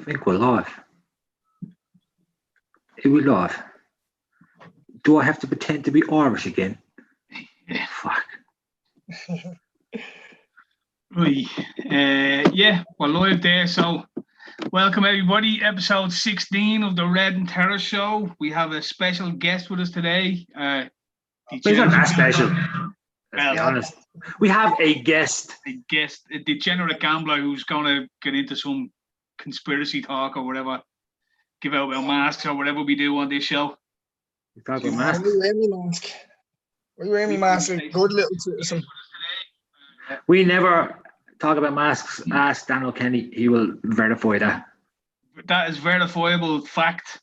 I think we're live. Are we live? Do I have to pretend to be Irish again? Yeah. Fuck. Right. Yeah, we're live there. So, welcome everybody. Episode 16 of the Red and Tera Show. We have a special guest with us today. He's not that special. Let's be honest. We have a guest. A degenerate gambler who's going to get into some conspiracy talk or whatever. Give out our masks or whatever we do on this show. We talk about masks. We wear me mask. We wear me mask. A good little citizen. We never talk about masks. Ask Daniel Kenny. He will verify that. That is verifiable fact.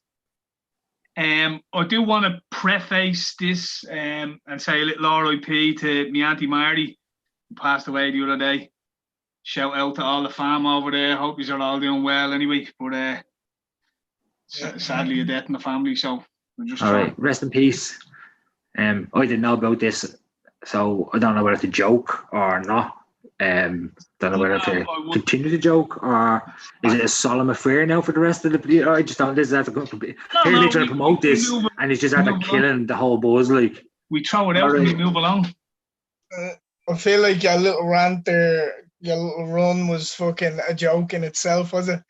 I do want to preface this and say a little RIP to my Auntie Marty, who passed away the other day. Shout out to all the fam over there. Hope you're all doing well anyway. But sadly, a death in the family. So we're just all right. Rest in peace. I didn't know about this, so I don't know whether to joke or not. Don't know whether to continue the joke or is it a solemn affair now for the rest of the. I just don't. This is after here's me trying to promote this, and it's just after killing the whole buzz. Like we throw it out and we move along. I feel like your little rant there, your little run was fucking a joke in itself, was it?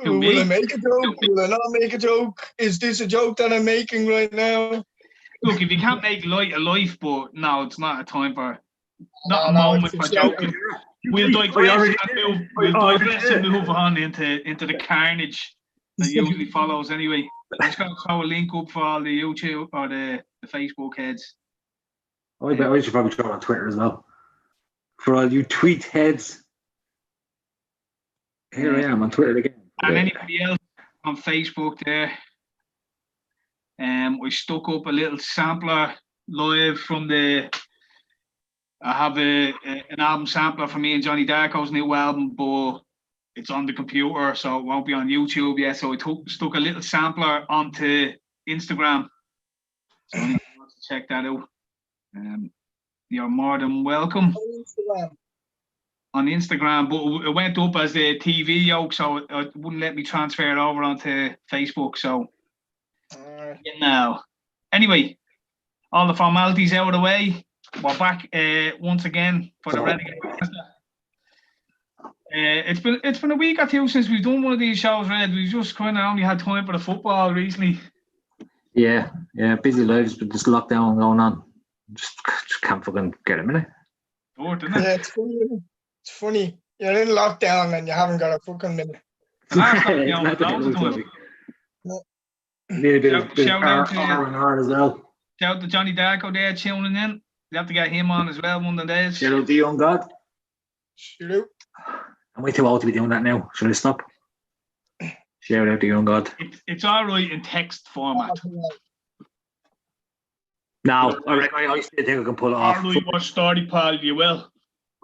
Will I make a joke? Will I not make a joke? Is this a joke that I'm making right now? Look, if you can't make light of life, but no, it's not a time for. Not a moment for joking. We'll digress and move on into the carnage that usually follows anyway. I'm just going to throw a link up for all the YouTube or the Facebook heads. I bet we should probably throw it on Twitter as well. For all you tweet heads. Here I am on Twitter again. And anybody else on Facebook there. We stuck up a little sampler live from the. I have an album sampler for me and Johnny Darko's new album, but it's on the computer, so it won't be on YouTube yet. So I stuck a little sampler onto Instagram. So anyone wants to check that out, you're more than welcome. On Instagram, but it went up as the TV yoke, so it wouldn't let me transfer it over onto Facebook. So, anyway, all the formalities out of the way. We're back once again for the Renegade. It's been a week or two since we've done one of these shows, Red. We've just kind of only had time for the football recently. Yeah, busy lives with this lockdown going on. Just can't fucking get a minute. Short, isn't it? Yeah, it's funny. You're in lockdown and you haven't got a fucking minute. Need a bit of R as well. Shout out to Johnny Darko there tuning in. You have to get him on as well one of the days. Shout out to Young God. Shout out. I'm way too old to be doing that now. Should I stop? Shout out to Young God. It's all right in text format. No, I still think I can pull it off. All right, what story, pal, you will.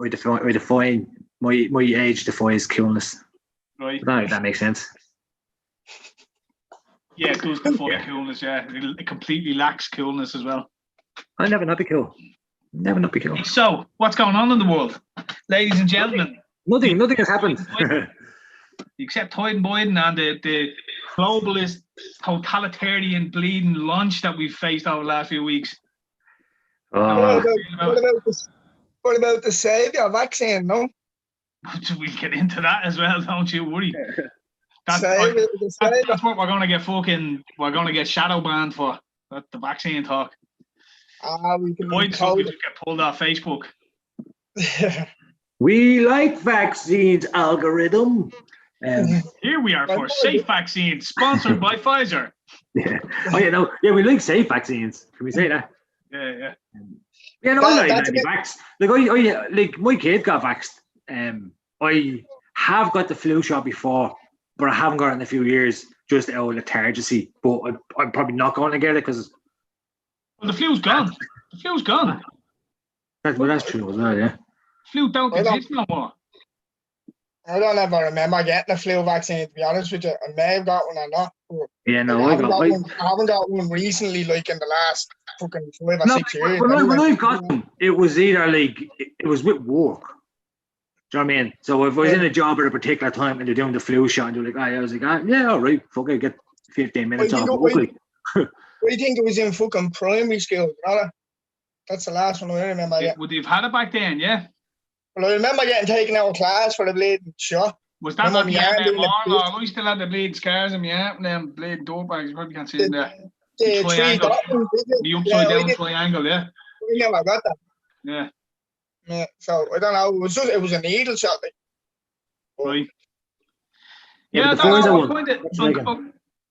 I define my age defies coolness. Right. I don't know if that makes sense. Yeah, it does defy coolness, yeah. It completely lacks coolness as well. I'll never not be cool. Never not be cool. So, what's going on in the world? Ladies and gentlemen. Nothing has happened. Except Biden and the globalist, totalitarian bleeding launch that we've faced over the last few weeks. What about the Saviour vaccine, no? We'll get into that as well, don't you worry. That's what we're going to get we're going to get shadow banned for, the vaccine talk. We can get pulled off Facebook. We like vaccines, algorithm. Here we are for Safe Vaccines, sponsored by Pfizer. Yeah. We like safe vaccines. Can we say that? Yeah. Yeah, no, I'm not even vaxxed. Like my kid got vaxxed. I have got the flu shot before, but I haven't got it in a few years, just out of lethargy. But I'm probably not going to get it because. Well, the flu's gone. The flu's gone. That's true as well, yeah. Flu don't exist no more. I don't ever remember getting a flu vaccine, to be honest with you. I may have got one or not. Yeah, no, I haven't got one recently, like in the last fucking 5 or 6 years. When I've got them, it was either like, it was with work. Do you know what I mean? So if I was in a job at a particular time and they're doing the flu shot and they're like, I was like, yeah, all right, fuck it, get 15 minutes off. I think it was in fucking primary school. That's the last one I remember. Would they've had it back then, yeah? Well, I remember getting taken out of class for the bleeding shot. Was that not the I still had the bleeding scars in my arm and them bleeding door bags. You probably can't see them there. The triangle. The upside down triangle, yeah. We never got that. Yeah. Yeah. So I don't know. It was a needle shot. Right. Yeah,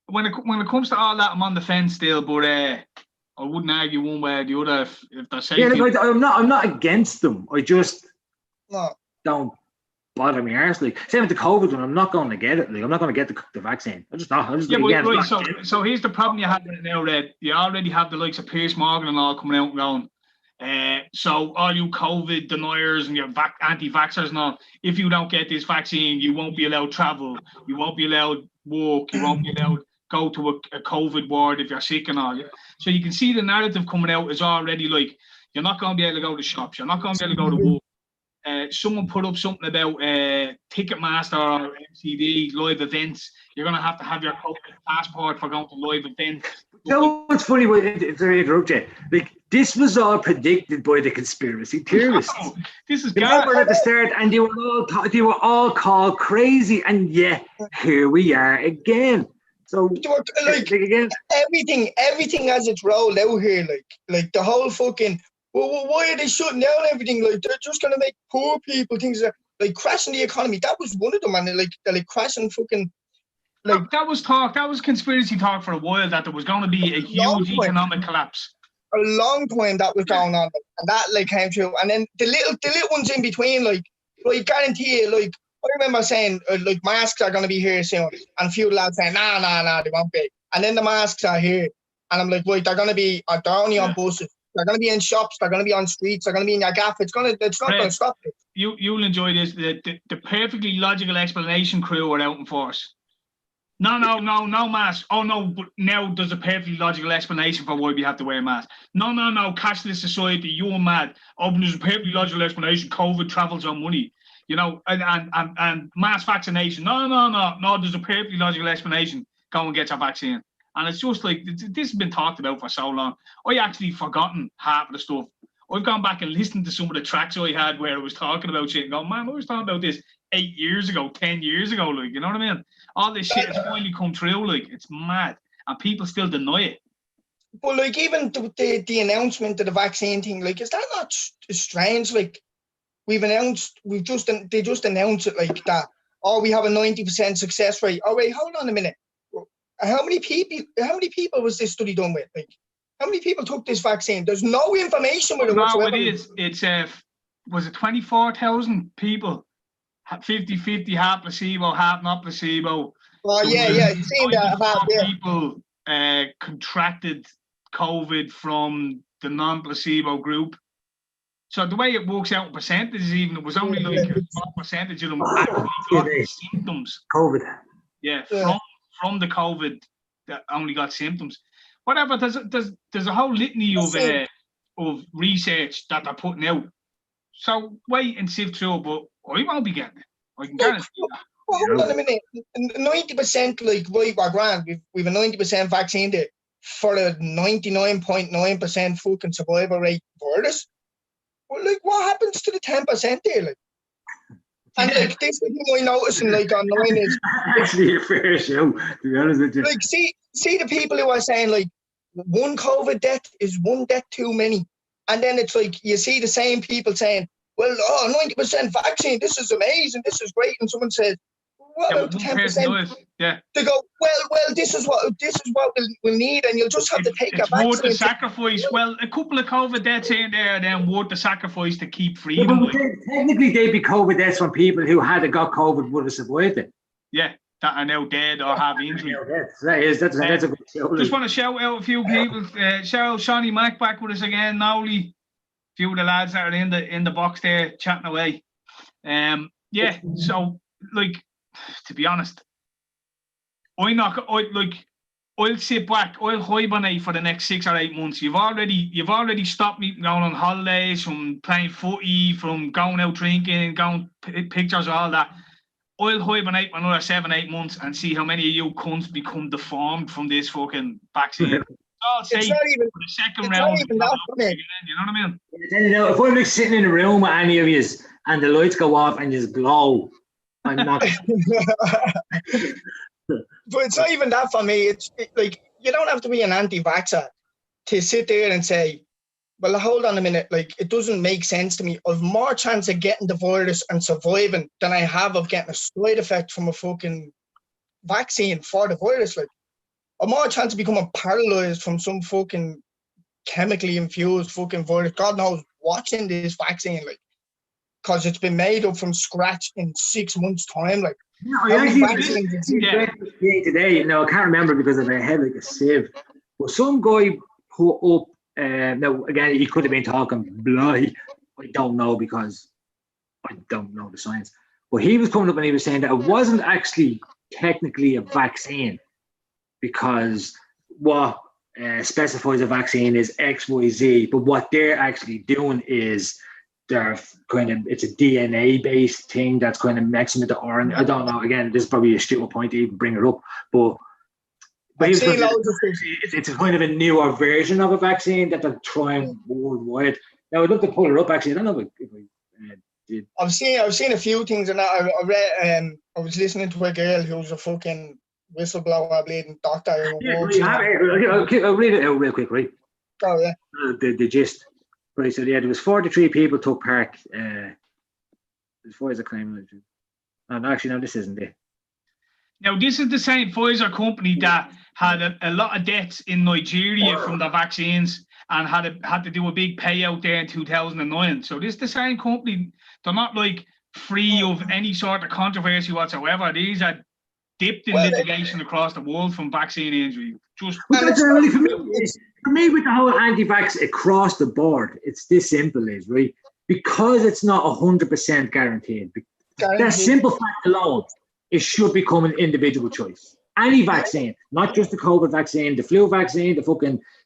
when it comes to all that, I'm on the fence still, but I wouldn't argue one way or the other if they're safe. Yeah, I'm not against them. I just don't bother me arse. Like, same with the COVID one, I'm not going to get it. Like, I'm not going to get the vaccine. So here's the problem you have with it now, Red. You already have the likes of Piers Morgan and all coming out and going. So all you COVID deniers and your anti-vaxxers and all, if you don't get this vaccine, you won't be allowed travel, you won't be allowed work, you won't be allowed go to a COVID ward if you're sick and all. So you can see the narrative coming out is already like, you're not going to be able to go to shops, you're not going to be able to go to work. Someone put up something about Ticketmaster or MCD live events. You're going to have your COVID passport for going to live events. No, it's funny when to interrupt you. Like, this was all predicted by the conspiracy theorists. This is remember at the start, and they were all called crazy, and yeah, here we are again. So like again, everything as it's rolled out here, like the whole fucking. Well, why are they shutting down everything? Like, they're just gonna make poor people things like crashing the economy. That was one of them, and they're crashing fucking. Like that was talk. That was conspiracy talk for a while that there was going to be a huge economic collapse. A long time that was going on, and that came true. And then the little ones in between, like guarantee you, like I remember saying, like masks are going to be here soon, and a few lads saying, nah, they won't be. And then the masks are here, and I'm like, wait, they're going to be, they're only on buses. They're going to be in shops. They're going to be on streets. They're going to be in your gaff. It's not going to stop it. You'll enjoy this. The perfectly logical explanation crew are out in force. No mask. Oh no, but now there's a perfectly logical explanation for why we have to wear a mask. No, cashless society. You're mad. Oh, but there's a perfectly logical explanation. COVID travels on money. You know, and mass vaccination. No. There's a perfectly logical explanation. Go and get your vaccine. And it's just like, this has been talked about for so long. I actually forgotten half of the stuff. I've gone back and listened to some of the tracks I had where I was talking about shit and going, man, I was talking about this 8 years ago, 10 years ago, like, you know what I mean? All this shit has finally come true, like, it's mad. And people still deny it. But like, even the announcement of the vaccine thing, like, is that not strange? Like, they just announced it like that. Oh, we have a 90% success rate. Oh wait, hold on a minute. How many people was this study done with? Like, how many people took this vaccine? There's no information with it whatsoever. No, it is. It's was it 24,000 people? 50-50, half placebo, half not placebo. Oh yeah. You've seen that. People contracted COVID from the non-placebo group. So the way it works out in percentages, even it was only like a small percentage of them actually got symptoms. COVID. Yeah. From the COVID that only got symptoms. Whatever, there's a whole litany of research that they're putting out. So wait and sift through, but I won't be getting it. I can guarantee that. Well, hold on a minute. 90%, like, right, we're grand. We've a 90% vaccine there for a 99.9% fucking survival rate for this. Well, like, what happens to the 10% there? Like, and like, this is what I'm noticing, like, online is actually a fair show, to be honest with you. Like, see the people who are saying, like, one COVID death is one death too many. And then it's like, you see the same people saying, well, 90% vaccine, this is amazing, this is great. And someone says, what about 10%? Yeah. They go, well, this is what we'll need, and you'll just have to take a vaccine. It's worth the sacrifice. Well, a couple of COVID deaths here and there, then worth the sacrifice to keep freedom. Yeah, technically, they'd be COVID deaths from people who had got COVID would have survived it. Yeah, that are now dead or have injury. That's a good show. Just want to shout out a few people. Shout out Shawnee Mack back with us again. Nowly, a few of the lads that are in the box there chatting away. So like, to be honest, I'll sit back, I'll hibernate for the next 6 or 8 months. You've already stopped me from going on holidays, from playing footy, from going out drinking, going pictures, all that. I'll hibernate for another 7, 8 months and see how many of you cunts become deformed from this fucking vaccine. It's not even for the second it's round. not even that funny. You know what I mean? You know, if I'm like sitting in a room with any of you and the lights go off and just glow, I'm not. But it's not even that for me. It's like, you don't have to be an anti-vaxxer to sit there and say, well, hold on a minute, like, it doesn't make sense to me. I've more chance of getting the virus and surviving than I have of getting a side effect from a fucking vaccine for the virus. Like, I've more chance of becoming paralyzed from some fucking chemically infused fucking virus. God knows what's in this vaccine, like, because it's been made up from scratch in 6 months' time. Like, I actually today, no, I can't remember because of a head like a sieve. But some guy put up, now again, he could have been talking blah. I don't know because I don't know the science. But he was coming up and he was saying that it wasn't actually technically a vaccine because what specifies a vaccine is X, Y, Z. But what they're actually doing is it's a DNA based thing that's kind of mixing with the RNA. I don't know. Again, this is probably a stupid point to even bring it up, but it's a kind of a newer version of a vaccine that they're trying worldwide. Now I'd love to pull it up. Actually, I don't know if I did. I've seen a few things in that. I read. I was listening to a girl who was a fucking whistleblower, bleeding doctor. I'll read it out real quick, right? Oh yeah. The gist. Right, so yeah, there was 43 people took part. As far as the claim, no, actually, no, this isn't it. Now, this is the same Pfizer company that had a lot of deaths in Nigeria from the vaccines and had to do a big payout there in 2009. So this is the same company. They're not like free of any sort of controversy whatsoever. These are dipped in litigation across the world from vaccine injury. For me, with the whole anti-vax across the board, it's this simple, is right, because it's not 100% guaranteed. That simple fact alone, it should become an individual choice. Any vaccine, not just the COVID vaccine, the flu vaccine,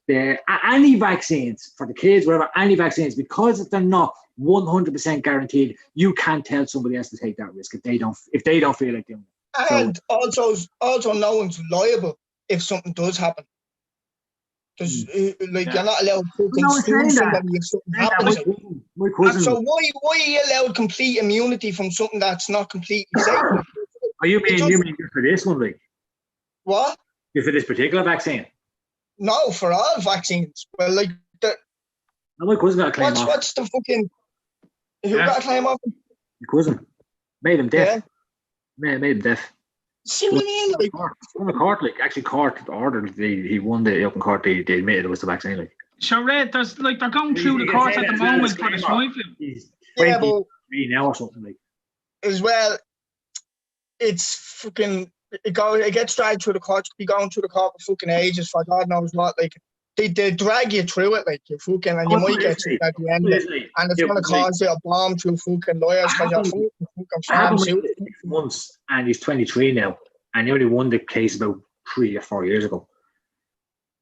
any vaccines for the kids, whatever, any vaccines, because they're not 100% guaranteed, you can't tell somebody else to take that risk if they don't feel like doing it. And also, no one's liable if something does happen. You're not allowed to sue somebody if something happens. So why are you allowed complete immunity from something that's not completely safe? You mean for this one, like? What? For this particular vaccine? No, for all vaccines. Well, like my cousin got a claim off. What's the fucking? Who got a claim off? Your cousin made him deaf. Yeah. Made him deaf. See what I mean? Like, on the court, like, actually, court ordered. He won the open court. They admitted it was the vaccine. Like, so Red, they're going through the courts at the moment for the swine flu. He's 23 now or something like. As well, it's fucking. It gets dragged through the courts. Be going through the court for fucking ages for God knows what. Like, they drag you through it, like, you fucking, and you might get sick at the end of it, and it's gonna cause you a bomb through fucking lawyers because you're fucking pharmaceutical. 6 months, and he's 23 now, and he only won the case about 3 or 4 years ago.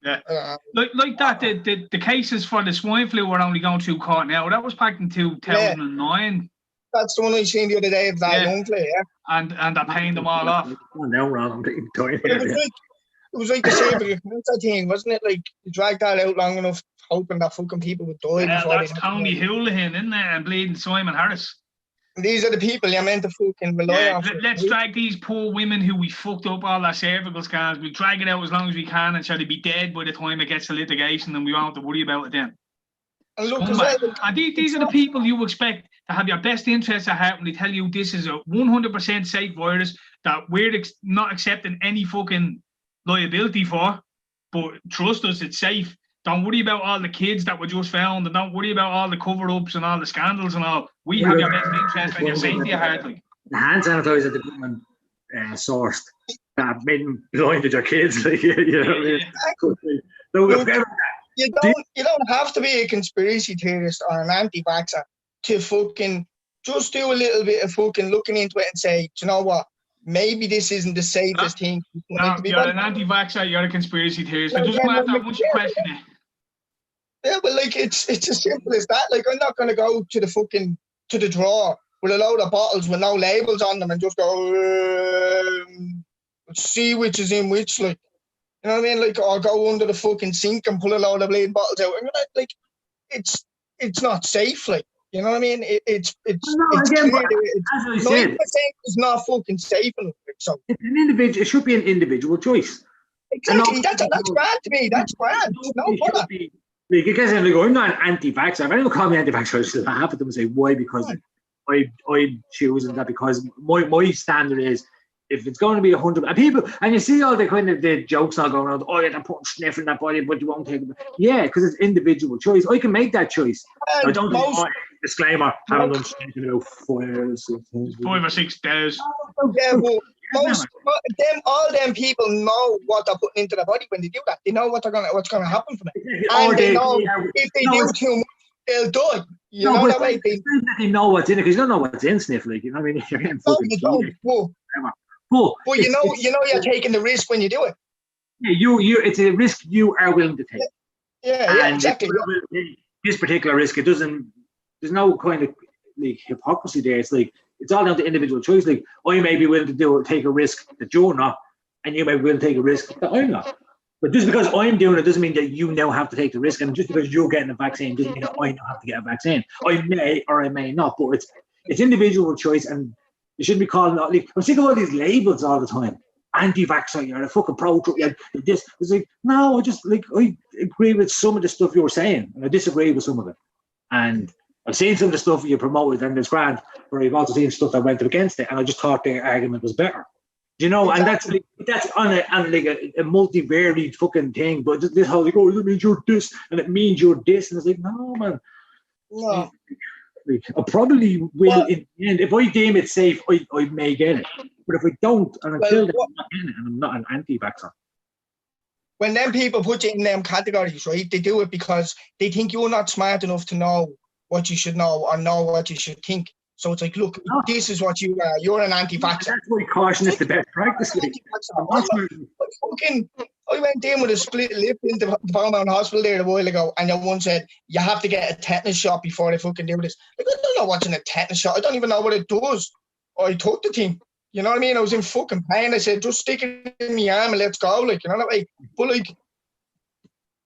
Yeah, like that. The cases for the swine flu were only going through court now. That was back in 2009. That's the one I seen the other day of that young player. And they're paying them all off. Oh, now wrong. I'm getting tired. It was like the same cancer thing, wasn't it? Like, you drag that out long enough, hoping that fucking people would die. Yeah, that's Tony Houlihan, isn't there? And bleeding Simon Harris. These are the people you're meant to fucking rely on. Let's drag these poor women who we fucked up all their cervical scans. We'll drag it out as long as we can and try to be dead by the time it gets to litigation, and we won't have to worry about it then. And look, and these are the people you expect to have your best interests at heart when they tell you this is a 100% safe virus that we're not accepting any fucking liability for, but trust us, it's safe. Don't worry about all the kids that were just found, and don't worry about all the cover-ups and all the scandals and all. We have your best interest and your safety at heart. Like. The hand sanitizer the government sourced that made them blinded your kids. Like, you know what I mean? You don't have to be a conspiracy theorist or an anti-vaxxer to fucking just do a little bit of fucking looking into it and say, do you know what? maybe this isn't the safest thing. No, you're an anti-vaxxer, you're a conspiracy theorist. It doesn't matter once you question it. Yeah, but like it's as simple as that. Like I'm not gonna go to the drawer with a load of bottles with no labels on them and just go see which is in which, like, you know what I mean? Like, or go under the fucking sink and pull a load of bleeding bottles out. I mean, like, it's not safe, like, you know what I mean? It's clear. As I said, 90% is not fucking safe enough. So it's an individual. It should be an individual choice. Exactly. That's grand to me. That's grand. No bother. Like, you guys are like, I'm not an anti-vaxxer. If anyone call me anti-vaxxer, I just laugh at them and say, why? Because I'm choosing that because my standard is if it's going to be 100 and people, and you see all the kind of the jokes now going around, oh, yeah, they're putting sniff in that body, but you won't take it. Yeah, because it's individual choice. I can make that choice. I don't disclaimer, haven't done sniff in about 5 or 6 days. Yeah, but all them people know what they're putting into their body when they do that. They know what's gonna happen for them. And they know if they do too much, they'll die. You know that way. They know what's in it because you don't know what's in sniff, like, you know what I mean? You're getting fucking but you know you're taking the risk when you do it. Yeah, it's a risk you are willing to take. Yeah, exactly. This particular risk, there's no kind of like hypocrisy there. It's like it's all down to individual choice. Like I may be willing to take a risk that you're not, and you may be willing to take a risk that I'm not. But just because I'm doing it doesn't mean that you now have to take the risk. And just because you're getting a vaccine doesn't mean that I now have to get a vaccine. I may or I may not. But it's individual choice, and you shouldn't be calling out. Like, I'm sick of all these labels all the time. Anti-vaxxer, you're a fucking pro-Trump. This it's like no, I agree with some of the stuff you were saying, and I disagree with some of it. And I've seen some of the stuff you promoted, and there's grand, where I've also seen stuff that went against it, and I just thought their argument was better. You know, exactly. And that's on a multivariate fucking thing. But this whole like, oh, it means you're this, and it means you're this, and it's like, no, man. No. Like, I probably will in the end. If I deem it safe, I may get it. But if I don't, and until I'm not in it, and I'm not an anti-vaxxer. When them people put you in them categories, right, they do it because they think you're not smart enough to know what you should know or know what you should think. So it's like, look, this is what you are. You're an anti-vaxxer. That's why caution is the best practice. I went in with a split lip into the Paramount Hospital there a while ago, and one said, you have to get a tetanus shot before they fucking do this. Like, I don't know what's in a tetanus shot. I don't even know what it does. I took the thing. You know what I mean? I was in fucking pain. I said, just stick it in my arm and let's go. Like, you know that way. But like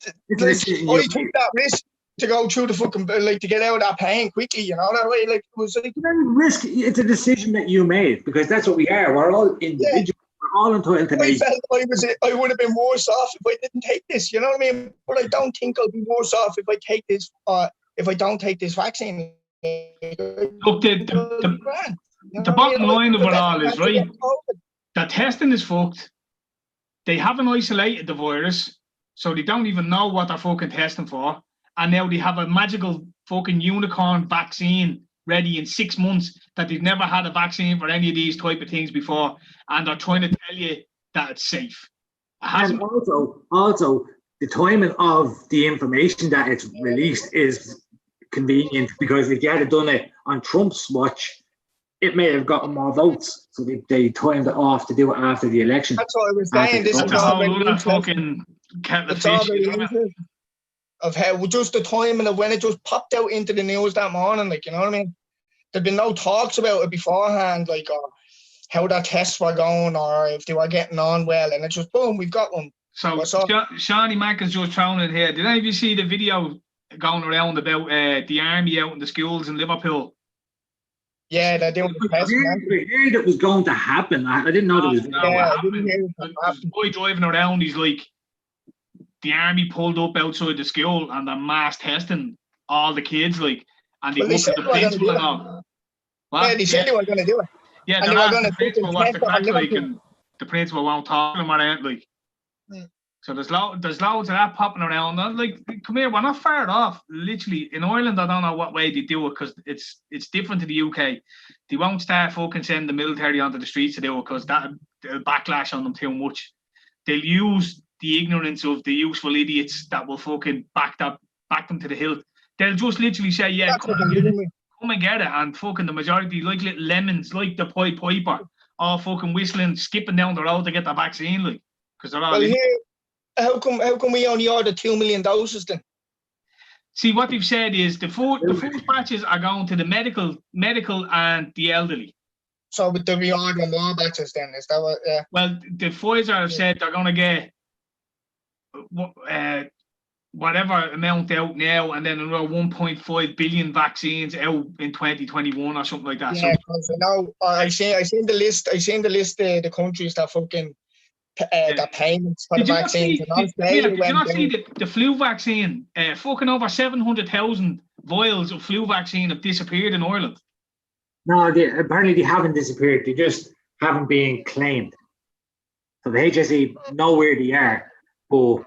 I took that risk to go through the fucking, like, to get out of that pain quickly, you know that way. Like, it was like risk. It's a decision that you made because that's what we are. We're all individuals. We're all entitled to make. I would have been worse off if I didn't take this. You know what I mean? But I don't think I'll be worse off if I take this. If I don't take this vaccine. Look, the bottom line of it all is, right, that testing is fucked. They haven't isolated the virus, so they don't even know what they're fucking testing for. And now they have a magical fucking unicorn vaccine ready in 6 months that they've never had a vaccine for any of these type of things before. And they're trying to tell you that it's safe. And also, the timing of the information that it's released is convenient because if you had done it on Trump's watch, it may have gotten more votes. So they timed it off to do it after the election. That's what I was saying. This is all really fucking catfish. Of how just the timing of when it just popped out into the news that morning, like, you know what I mean? There'd been no talks about it beforehand, like, or how their tests were going or if they were getting on well, and it's just boom, we've got one. So Shawnee Mack is just thrown in here. Did any of you see the video going around about the army out in the schools in Liverpool? Yeah, they're doing the test. I heard it was going to happen. I didn't know that was going to happen. The boy driving around, he's like, the army pulled up outside the school and they're mass testing all the kids, like, and they go to the principal and all. Yeah, they said they were going to do it. Yeah, they're asking the principal what's the crack like, and the principal won't talk to them around, like. So there's loads of that popping around. And like, come here, we're not far off. Literally, in Ireland, I don't know what way they do it because it's different to the UK. They won't start fucking sending the military onto the streets to do it because that'll backlash on them too much. They'll use the ignorance of the useful idiots that will fucking back them to the hilt. They'll just literally say, yeah, come and get it. And fucking the majority, like little lemons, like the Pied Piper, all fucking whistling, skipping down the road to get the vaccine, like, because they're all. Well, here, how come we only ordered 2 million doses then? See, what they've said is the first batches are going to the medical and the elderly. So they'll be ordering more batches then, is that what? Yeah. Well, the Pfizer have said they're going to get whatever amount out now, and then another 1.5 billion vaccines out in 2021 or something like that. Yeah, because now I seen the list. I seen the list. The countries that fucking the payments for the vaccines. Did you not see the flu vaccine? Fucking over 700,000 vials of flu vaccine have disappeared in Ireland. No, apparently they haven't disappeared. They just haven't been claimed. So the HSE know where they are, but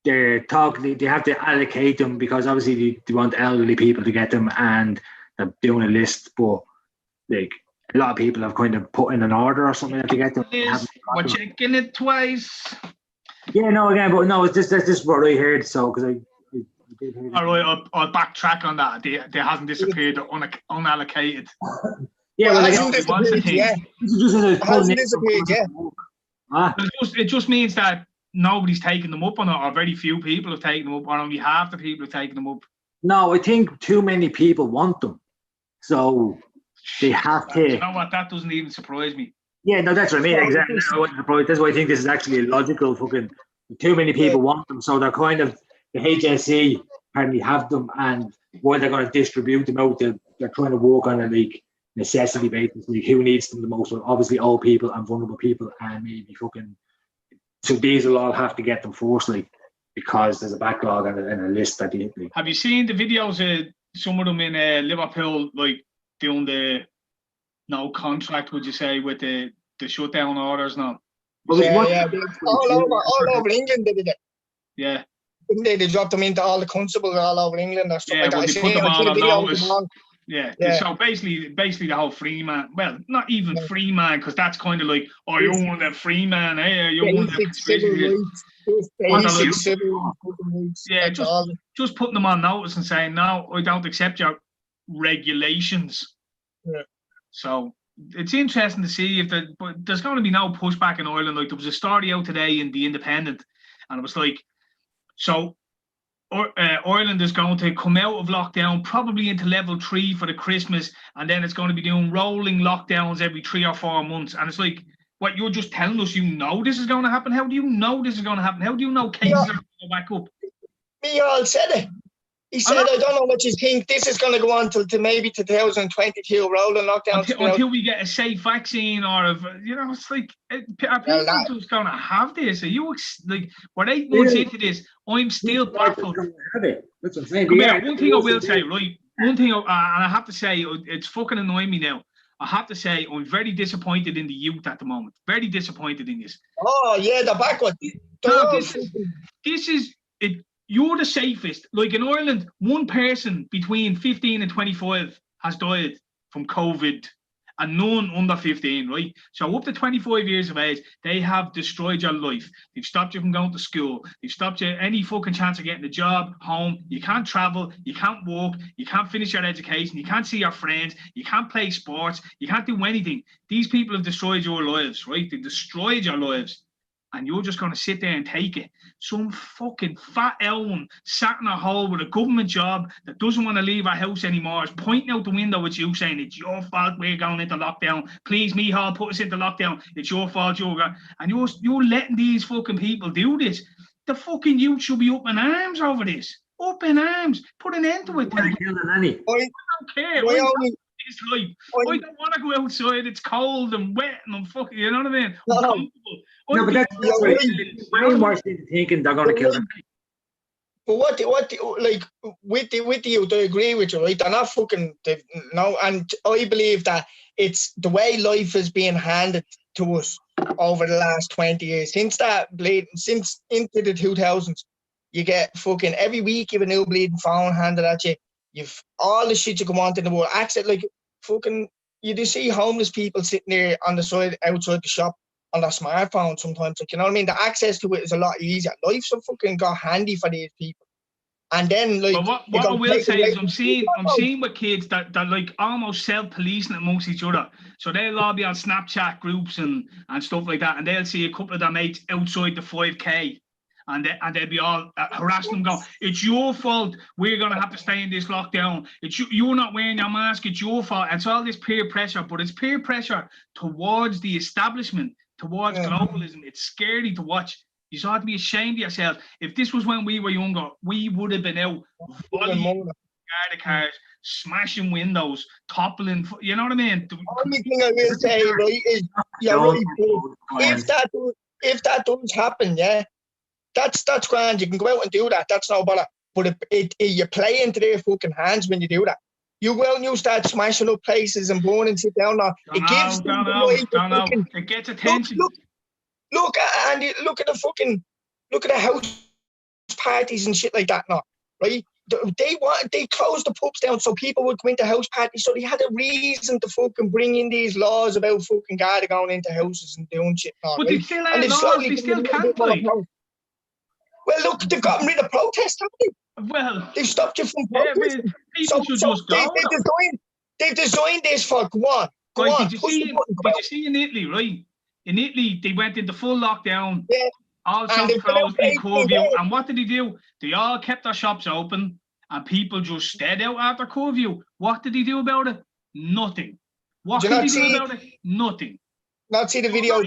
they have to allocate them because obviously they want elderly people to get them, and they're doing a list. But like a lot of people have kind of put in an order or something to get them. We're checking it twice. Yeah, no, again, but no, that's just what I heard. So because I did hear. All right, I'll backtrack on that. They hasn't disappeared, unallocated. Yeah, well, it hasn't disappeared. Yeah, it hasn't disappeared. Yeah. It just means that nobody's taking them up on it, or very few people have taken them up, or only half the people have taken them up. No, I think too many people want them, so they have to. You know what? That doesn't even surprise me. Yeah, no, that's what I mean. Exactly. That's why I think this is actually illogical. Fucking too many people want them, so they're kind of the HSE apparently have them, and while they're going to distribute them out, they're trying to work on a like necessity basis. Like who needs them the most? Well, obviously old people and vulnerable people, and maybe fucking. So these will all have to get them first, like because there's a backlog and a list that they. Like. Have you seen the videos of some of them in Liverpool, like doing the no contract? Would you say with the shutdown orders now? Well, yeah, all over England they did it. Yeah. They dropped them into all the constables all over England or stuff like that. Well, they put them all on notice. Yeah. So basically the whole free man. Well, not even free man, because that's kind of like, oh, you're one of the free man, you're one of the basic civil rights. Yeah, just putting them on notice and saying, no, I don't accept your regulations. Yeah. So it's interesting to see but there's going to be no pushback in Ireland. Like there was a story out today in The Independent, and it was like, so Ireland is going to come out of lockdown probably into level 3 for the Christmas, and then it's going to be doing rolling lockdowns every 3 or 4 months. And it's like, what, you're just telling us you know this is going to happen? How do you know this is going to happen? How do you know cases are going to go back up? Micheál said it. He said, I don't know what you think. This is going to go on to maybe 2022 rolling lockdown. Until we get a safe vaccine, or it's like, are people just going to have this? Are you like, we're 8 months into this? I'm still baffled. That's what I'm saying. One thing I will say, right? One thing, and I have to say, it's fucking annoying me now. I have to say, I'm very disappointed in the youth at the moment. Very disappointed in this. Oh yeah, the backward. No, this is it. You're the safest. Like in Ireland, one person between 15 and 25 has died from COVID, and none under 15, right? So up to 25 years of age, they have destroyed your life. They've stopped you from going to school. They've stopped you any fucking chance of getting a job, home. You can't travel. You can't walk. You can't finish your education. You can't see your friends. You can't play sports. You can't do anything. These people have destroyed your lives, right? They've destroyed your lives. And you're just going to sit there and take it. Some fucking fat Elwyn sat in a hole with a government job that doesn't want to leave her house anymore, is pointing out the window at you saying, it's your fault we're going into lockdown. Please, Micheál, put us into lockdown. It's your fault, and you're letting these fucking people do this. The fucking youth should be up in arms over this. Up in arms. Put an end to it. I don't care. It's like, I don't want to go outside. It's cold and wet and I'm fucking, you know what I mean? No, but that's right. Brainwashing thinking they're going to kill them. But like with the youth, I agree with you, right? They're not fucking no, and I believe that it's the way life is being handed to us over the last 20 years. Since into the 2000s, you get fucking every week you have a new bleeding phone handed at you. You've all the shit you can want in the world. Access, like fucking, you do see homeless people sitting there on the side outside the shop on their smartphone sometimes. Like, you know what I mean? The access to it is a lot easier. Life's so fucking got handy for these people. And then, like, but what I will say is I'm seeing with kids that like almost self-policing amongst each other. So they'll all be on Snapchat groups and stuff like that, and they'll see a couple of their mates outside the 5K, and they'll be all harassing them, going, "It's your fault. We're gonna have to stay in this lockdown. It's you're not wearing your mask. It's your fault." And it's all this peer pressure, but it's peer pressure towards the establishment, towards globalism. It's scary to watch. You ought to be ashamed of yourself. If this was when we were younger, we would have been out volleying cars, smashing windows, toppling. You know what I mean? The only thing I will say, right, is if that does happen, yeah, that's grand. You can go out and do that. That's no bother. But you play into their fucking hands when you do that. You go out and you start smashing up places and burning shit down there. It gives them the right. It gets attention. Look at the house parties and shit like that now, right? They closed the pubs down so people would come into house parties, so they had a reason to fucking bring in these laws about fucking guard going into houses and doing shit now, but right? they still have laws, they still can't play. Well, look, they've gotten rid of protest, haven't they? Well, they've stopped you from protesting. People should just go. They've designed this for go on. Did you see in Italy, right? In Italy, they went into full lockdown. Yeah. All shops closed in curfew. And what did they do? They all kept their shops open and people just stayed out after curfew. What did they do about it? Nothing. What did they do about it? Nothing. Not see the video.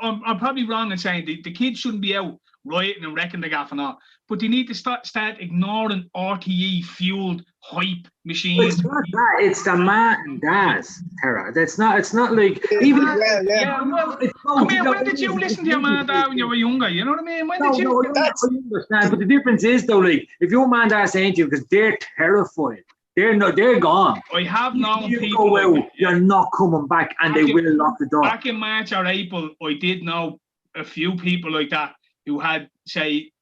I'm probably wrong in saying the kids shouldn't be out rioting and wrecking the gaff and all. But they need to start ignoring RTE fueled hype machines. It's not that. It's the man and dads, Tera. It's not like even. Come here. When did you listen to your man and dad when you were younger? You know what I mean? When did you? I understand. But the difference is though, like if your man and dad saying to you, because they're terrified. They're gone. I have known you people. Go out, you're not coming back, and they will lock the door. Back in March or April, I did know a few people like that who had, say,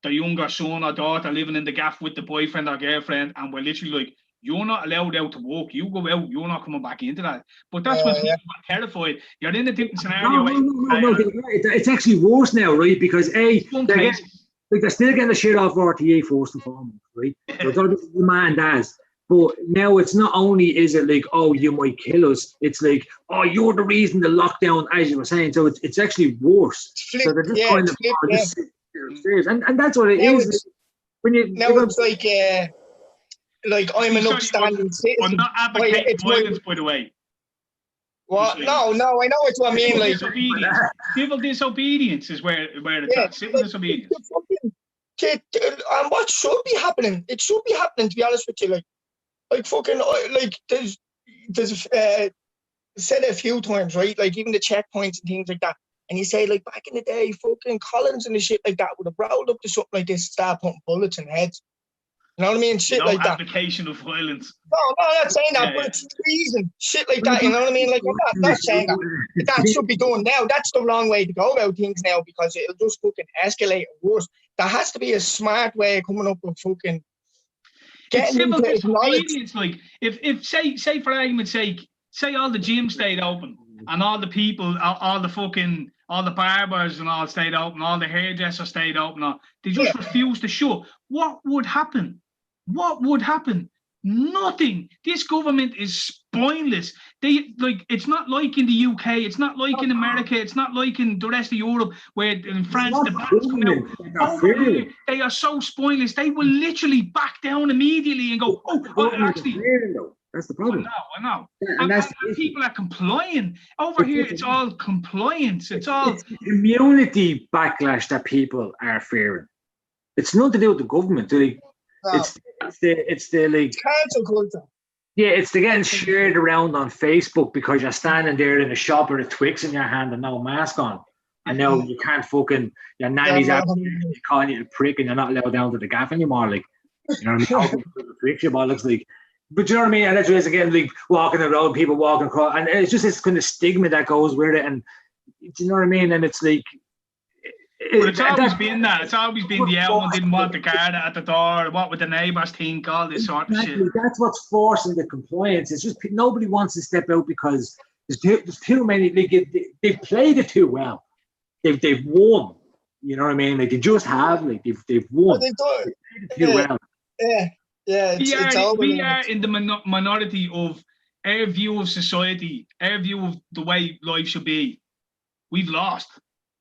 their younger son or daughter living in the gaff with the boyfriend or girlfriend, and were literally like, "You're not allowed out to walk. You go out, you're not coming back into that." But that's when people are terrified. You're in a different scenario. No. It's actually worse now, right? Because they're still getting the shit off RTA first and foremost, right? So it's all the man and dads. But now it's not only is it like, oh, you might kill us. It's like, oh, you're the reason the lockdown, as you were saying. So it's actually worse. So they're just kind of serious, and that's what it is. It's like I'm an upstanding citizen. I'm not advocating violence, by the way. What? No, I know what I mean. Like civil disobedience is where it's at. Civil disobedience. And what should be happening? It should be happening, to be honest with you. Like fucking, like there's said it a few times, right? Like even the checkpoints and things like that. And you say, like, back in the day, fucking Collins and the shit like that would have rolled up to something like this and start putting bullets in heads. You know what I mean? Shit like that. Application of violence. No, I'm not saying that, but it's treason. Shit like that, you know what I mean? Like, I'm not saying that. That should be done now. That's the wrong way to go about things now, because it'll just fucking escalate worse. There has to be a smart way of coming up with fucking getting civil into disobedience. Like, if say for argument's sake, say all the gyms stayed open and all the people, all the barbers and all stayed open, all the hairdressers stayed open, they just refused to shut. What would happen? Nothing. This government is spineless. It's not like in the UK, it's not like in America, it's not like in the rest of Europe, where in France the bans come out. Over here, they are so spineless. They will literally back down immediately and go, actually. That's the problem. I know. And people are complying. Over here, it's all compliance. It's all community backlash that people are fearing. It's nothing to do with the government. It's the like cancel culture. Yeah, it's the getting shared around on Facebook because you're standing there in a shop with a Twix in your hand and no mask on. And now you can't fucking, your nanny's out calling you a prick and you're not allowed down to the gaff anymore. Like, you know what I mean? Twix, your bollocks, like. But you know what I mean? And that's just again like walking the road, people walking across, and it's just this kind of stigma that goes with it. And do you know what I mean? And it's like, it's always been that. It's always been the one didn't want the guard at the door. What would the neighbours think? All this sort of shit. That's what's forcing the compliance. It's just nobody wants to step out because there's too many. Like they've played it too well. They've won. You know what I mean? Like they just have. Like they've won. They've done do well. Yeah. We are in the minority of our view of society, our view of the way life should be. We've lost.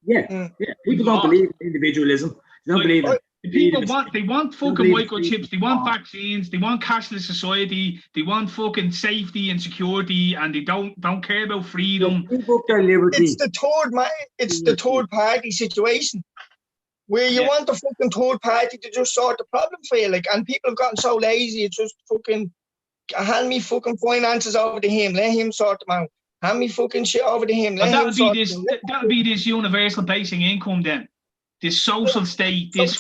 Yeah. People don't believe in individualism. They don't believe in. People want fucking microchips, they want vaccines, they want cashless society, they want fucking safety and security, and they don't care about freedom. It's the third party situation where you want the fucking third party to just sort the problem for you, like, and people have gotten so lazy, it's just fucking hand me fucking finances over to him, let him sort them out. Hand me fucking shit over to him, let him sort them out. That'll be this universal basic income then. This social state, this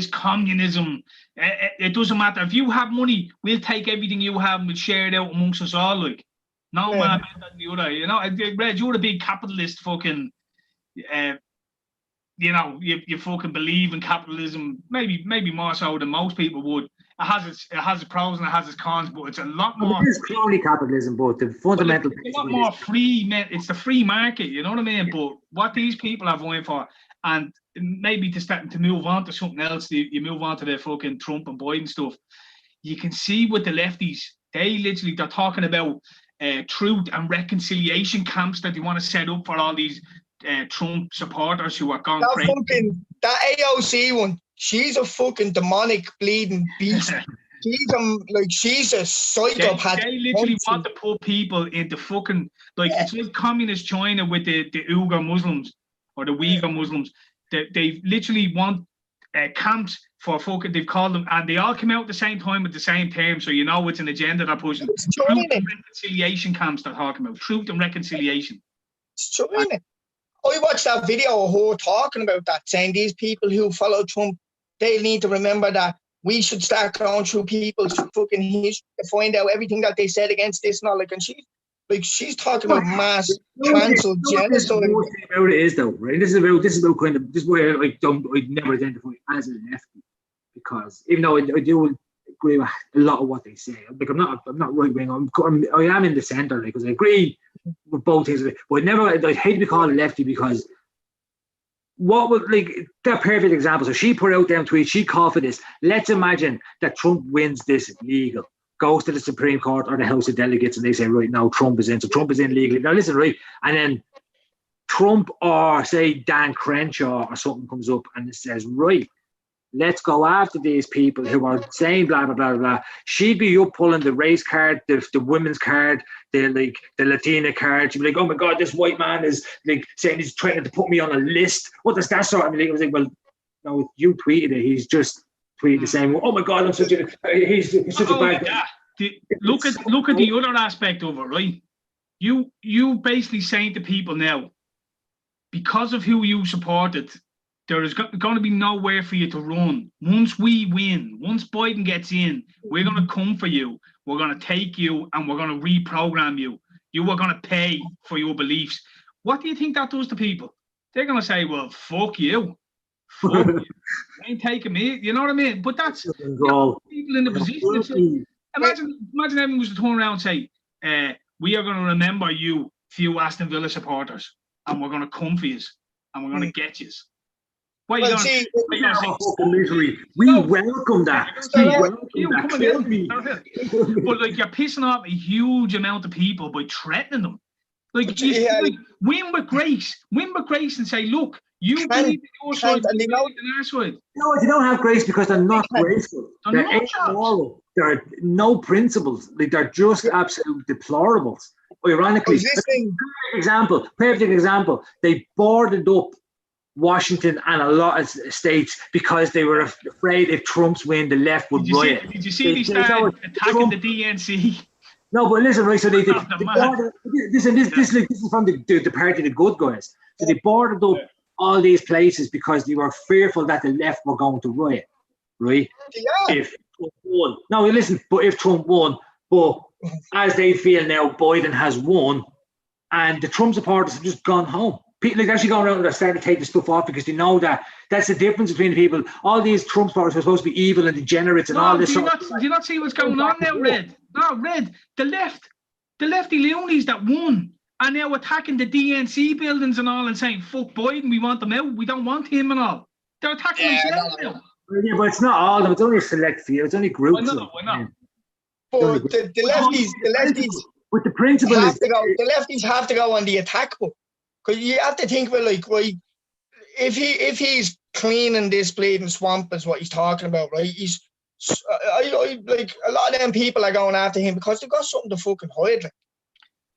communism. It doesn't matter. If you have money, we'll take everything you have and we'll share it out amongst us all. Like, no man, the other. You know, Red, you're a big capitalist fucking. You know, you fucking believe in capitalism. Maybe more so than most people would. It has its pros and it has its cons, but it's a lot more. It is crony capitalism, but the fundamental. It's a lot more free. It's the free market. You know what I mean? But what these people are going for. And maybe to move on to something else, you move on to the fucking Trump and Biden stuff. You can see with the lefties, they're talking about truth and reconciliation camps that they want to set up for all these Trump supporters who are gone crazy. That AOC one, she's a fucking demonic bleeding beast. She's a psychopath. They literally want to put people into fucking it's like communist China with the Uyghur Muslims. Or the Uyghur Muslims, they literally want camps for fucking. They've called them, and they all come out at the same time with the same term. So you know it's an agenda they're pushing. Truth and reconciliation camps they're talking about. Truth and reconciliation. It's China. I watched that video of her talking about that, saying these people who follow Trump, they need to remember that we should start going through people's fucking history to find out everything that they said against this and all. She's talking about mass cancel genocide. The worst thing about it is though, right? This is where I'd never identify as a lefty, because even though I do agree with a lot of what they say, like I'm not right wing. I am in the centre, because I agree with both things. But I'd hate to be called a lefty, because what would that perfect example? So she put out them tweets. She called for this. Let's imagine that Trump wins this legal. Goes to the Supreme Court or the House of Delegates, and they say, right, now Trump is in. So Trump is in legally. Now listen, right, and then Trump or say Dan Crenshaw or something comes up and it says, right, let's go after these people who are saying blah, blah, blah, blah. She'd be up pulling the race card, the women's card, the Latina card. She'd be like, oh my God, this white man is saying he's trying to put me on a list. What does that sort of mean? I was like, well, no, you tweeted it. He's just tweeted the same. Oh my God, he's such a bad guy. Look at the other aspect of it, right? You basically saying to people now, because of who you supported, there is going to be nowhere for you to run. Once we win, once Biden gets in, we're going to come for you. We're going to take you and we're going to reprogram you. You are going to pay for your beliefs. What do you think that does to people? They're going to say, well, fuck you. Fuck you. Ain't taking me. You know what I mean? But that's people in the position. Imagine everyone was to turn around and say, we are going to remember you, few Aston Villa supporters, and we're going to come for you, and we're going to get you. What are you going to say? We welcome that. But you're pissing off a huge amount of people by threatening them. Win with grace. Win with grace and say, look, you believe in your side, and they know in our side. No, they don't have grace because they're not graceful. They're amoral. There are no principles. They're just absolute deplorables. Ironically, perfect example. They boarded up Washington and a lot of states because they were afraid if Trump's win, the left would riot. Did you see they started attacking the DNC? No, but listen, right? So this is from the party, the good guys. So they boarded up all these places because they were fearful that the left were going to riot, right? Yeah. If Trump won. No, listen, but if Trump won, but as they feel now, Biden has won, and the Trump supporters have just gone home. People they're actually going around and they're starting to take the stuff off because they know that's the difference between the people. All these Trump supporters are supposed to be evil and degenerates and all this. Do you not see what's going on now, Red? No, Red. The lefty loonies that won are now attacking the DNC buildings and all and saying, fuck Biden, we want them out. We don't want him and all. They're attacking themselves now. Yeah, but it's not all of them. It's only a select few. It's only groups. Why not? But the lefties, with the principle have to go. The lefties have to go on the attack, because you have to think about like, right, if he's cleaning this bleeding swamp is what he's talking about, right? I like a lot of them people are going after him because they've got something to fucking hide, like.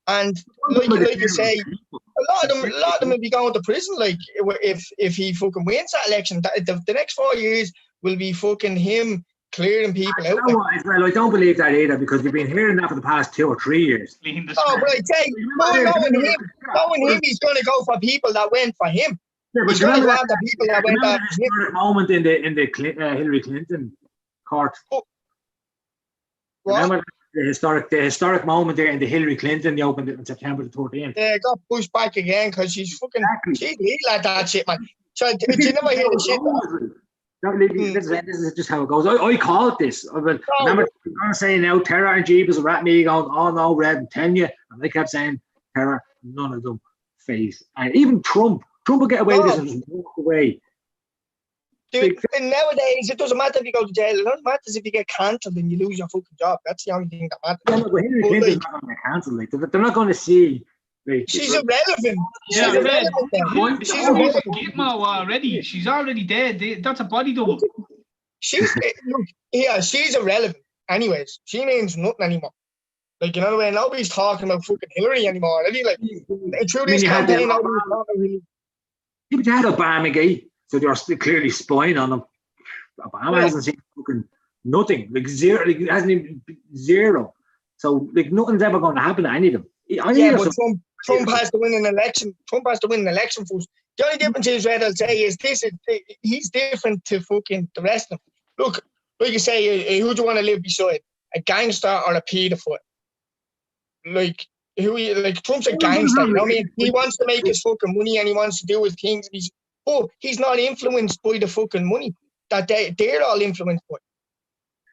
And like you say, a lot of them will be going to prison. Like if he fucking wins that election, the next 4 years will be fucking him clearing people out. Well, I don't believe that either, because we've been hearing that for the past 2 or 3 years. Oh, but I say, knowing him, he's going to go for people that went for him. Yeah, he's going to go after people that went after him. Historic moment in the Hillary Clinton court. What? Remember the historic moment there in the Hillary Clinton? They opened it on September the 13th. Yeah, got pushed back again because she's fucking. She's like that shit, man. So did you never hear the shit? This is just how it goes. I called this. Remember, I'm going to say now, Tera and Jeebus were at me going, "Oh no, Red and Tera," and they kept saying, "Tera, none of them face." And even Trump will get away with this and just walk away. Dude, and nowadays it doesn't matter if you go to jail. It doesn't matter if you get cancelled and you lose your fucking job. That's the only thing that matters. Yeah, no, but Hillary Clinton's not going to get cancelled. Like, they're not going to see. Like, she's irrelevant. She's irrelevant. She's irrelevant. Gitmo already. She's already dead. That's a body double. She's irrelevant. Anyways, she means nothing anymore. Like, you know what I mean? Nobody's talking about fucking Hillary anymore. Already, like, through this campaign, nobody's talking really. Yeah, but you had Obama gay, so they're still clearly spying on him. Obama hasn't seen fucking nothing. Like zero. Like, it hasn't even zero. So like nothing's ever going to happen to any of them. But Trump has to win an election. Trump has to win an election first. The only difference is, Red, I'll say, is he's different to fucking the rest of them. Look, like you say, who do you want to live beside? A gangster or a paedophile? Like Trump's a gangster, you know what I mean? He wants to make his fucking money and he wants to do his things. He's not influenced by the fucking money that they're all influenced by.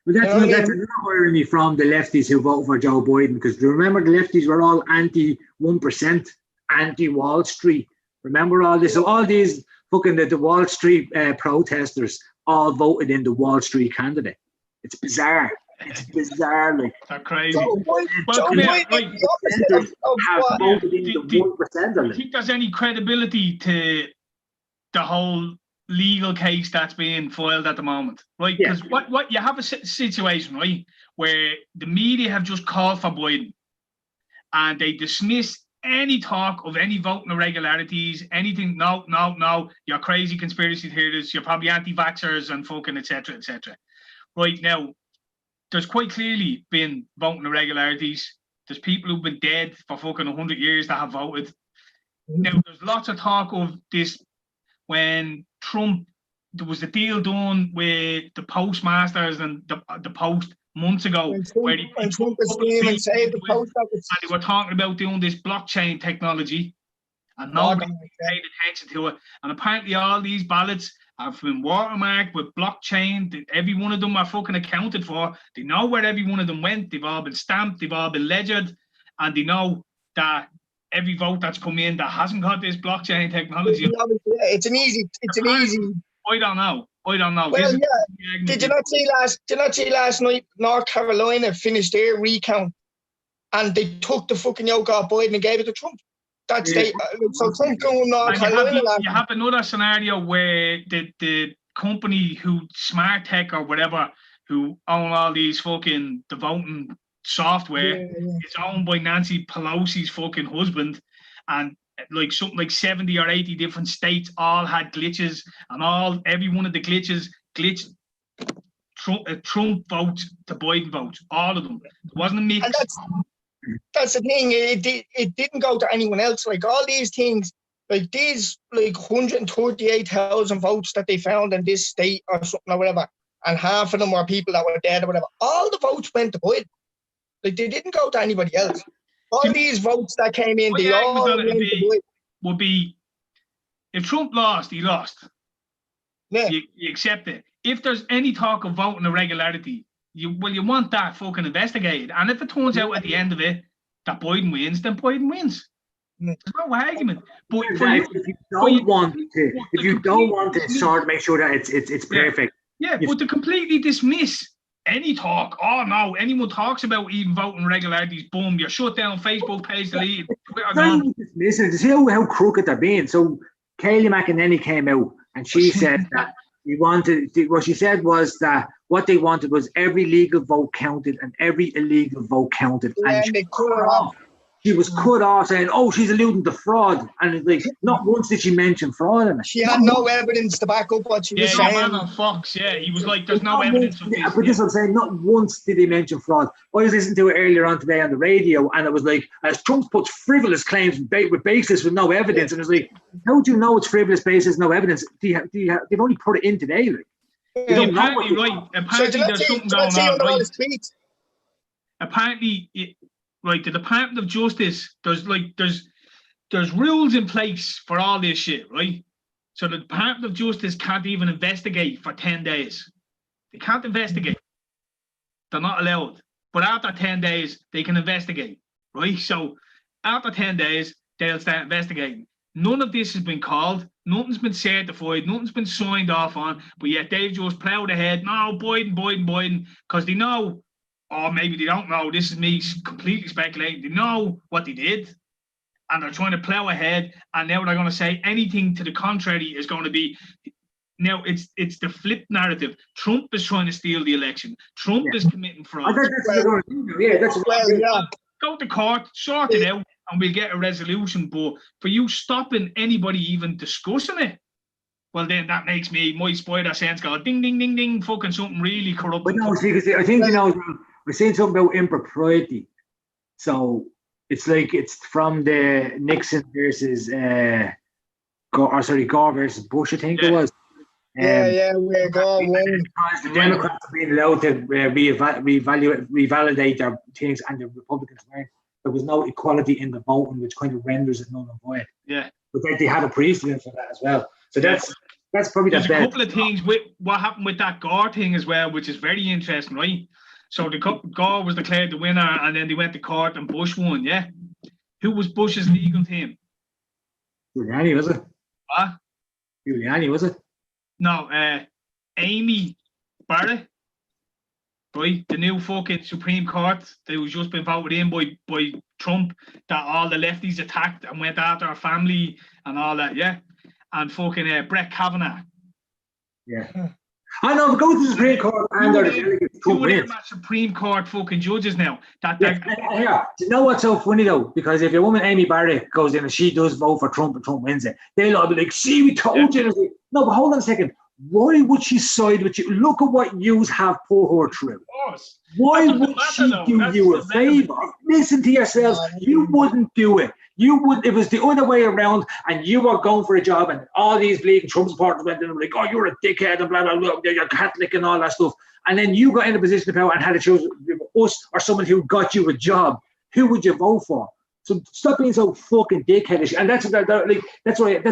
Well, that's another irony from the lefties who vote for Joe Biden, because do you remember the lefties were all anti-1%, anti-Wall Street. Remember all this? So all these fucking the Wall Street protesters all voted in the Wall Street candidate. It's bizarre. It's bizarre. Like, they're crazy. Do you think there's any credibility to the whole legal case that's being filed at the moment, right? Because what you have a situation, right, where the media have just called for Biden and they dismiss any talk of any voting irregularities, anything. No, you're crazy conspiracy theorists, you're probably anti-vaxxers and fucking etc. Right now, there's quite clearly been voting irregularities. There's people who've been dead for fucking 100 years that have voted. Now, there's lots of talk of this. When Trump, there was a deal done with the postmasters and the post months ago, where they were talking about doing this blockchain technology, and nobody paid attention to it. And apparently, all these ballots have been watermarked with blockchain. Every one of them are fucking accounted for. They know where every one of them went. They've all been stamped. They've all been ledgered, and they know that every vote that's come in that hasn't got this blockchain technology. It's an easy. I don't know. Well, Did you not see last night? North Carolina finished their recount, and they took the fucking yoke off Biden and gave it to Trump. That's so Trump going North Carolina. You have another scenario where the company who Smart Tech or whatever, who own all these fucking the voting software, is owned by Nancy Pelosi's fucking husband, and like something like 70 or 80 different states all had glitches, and every one of the glitched Trump votes to Biden votes, all of them. It wasn't a mix. That's the thing. It didn't go to anyone else. Like all these things, like these, like 138,000 votes that they found in this state or something or whatever, and half of them were people that were dead or whatever. All the votes went to Biden. Like they didn't go to anybody else. All these votes that came in, they all went to Biden. Would be if Trump lost, he lost. Yeah, you accept it. If there's any talk of voting irregularity, you want that fucking investigated. And if it turns out at the end of it that Biden wins, then Biden wins. There's no argument. But if you don't want to sort of make sure that it's perfect, Yeah, but to completely dismiss any talk, oh no, anyone talks about even voting regularities, boom, you're shut down, Facebook page deleted, Twitter gone. Listen, to see how crooked they're being. So Kayleigh McEnany came out and she said that what she said was that what they wanted was every legal vote counted and every illegal vote counted. Yeah, and they cut her off. She was cut off saying, oh, she's alluding to fraud. And it's like, not once did she mention fraud in it. She had no evidence to back up what she was saying. Yeah, man on Fox, he was like, there's no evidence of this. But this is what I'm saying, not once did he mention fraud. I was listening to it earlier on today on the radio, and it was like, as Trump puts frivolous claims with basis with no evidence, and it's like, how do you know it's frivolous basis, no evidence? They've only put it in today. Like. Apparently, apparently there's something going on, right? Apparently, the Department of Justice, there's rules in place for all this shit, right? So the Department of Justice can't even investigate for 10 days. They can't investigate. They're not allowed. But after 10 days, they can investigate, right? So after 10 days, they'll start investigating. None of this has been called. Nothing's been certified. Nothing's been signed off on. But yet they've just plowed ahead. No, Biden, because they know, or maybe they don't know, this is me completely speculating, they know what they did, and they're trying to plow ahead, and now they're going to say anything to the contrary is going to be, now it's the flip narrative. Trump is trying to steal the election. Trump is committing fraud. Go to court, sort it out, and we'll get a resolution. But for you stopping anybody even discussing it, well, then that makes my spider sense go ding, ding, ding, ding, fucking something really corrupt. But no, see, because I think, we're saying something about impropriety. So it's like it's from the Nixon versus Gore versus Bush, I think it was. Where Gore won. Because the Democrats have been allowed to revalidate their things, and the Republicans weren't. There was no equality in the voting, which kind of renders it null and void. Yeah. But they had a precedent for that as well. So that's probably There's a couple of things with what happened with that Gore thing as well, which is very interesting, right? So Gore was declared the winner, and then they went to court, and Bush won. Yeah, who was Bush's legal team? Giuliani, was it? What? Giuliani, was it? No, Amy Barrett, right? The new fucking Supreme Court that was just been voted in by Trump, that all the lefties attacked and went after her family and all that. Yeah, and fucking Brett Kavanaugh. Yeah. I know, but go to the Supreme Court and they're delegates. Two of them are Supreme Court fucking judges now. Do you know what's so funny though? Because if your woman Amy Barrett goes in and she does vote for Trump and Trump wins it, they'll all be like, see, we told you. Like, no, but hold on a second. Why would she side with you? Look at what yous have put her through. Why would she do you a favour? Listen to yourselves. You wouldn't do it. You would, if it was the other way around and you were going for a job and all these bleeding Trump supporters went in and were like, oh, you're a dickhead and blah, blah, blah, you're Catholic and all that stuff. And then you got in a position of power and had to choose us or someone who got you a job. Who would you vote for? So stop being so fucking dickheadish. And that's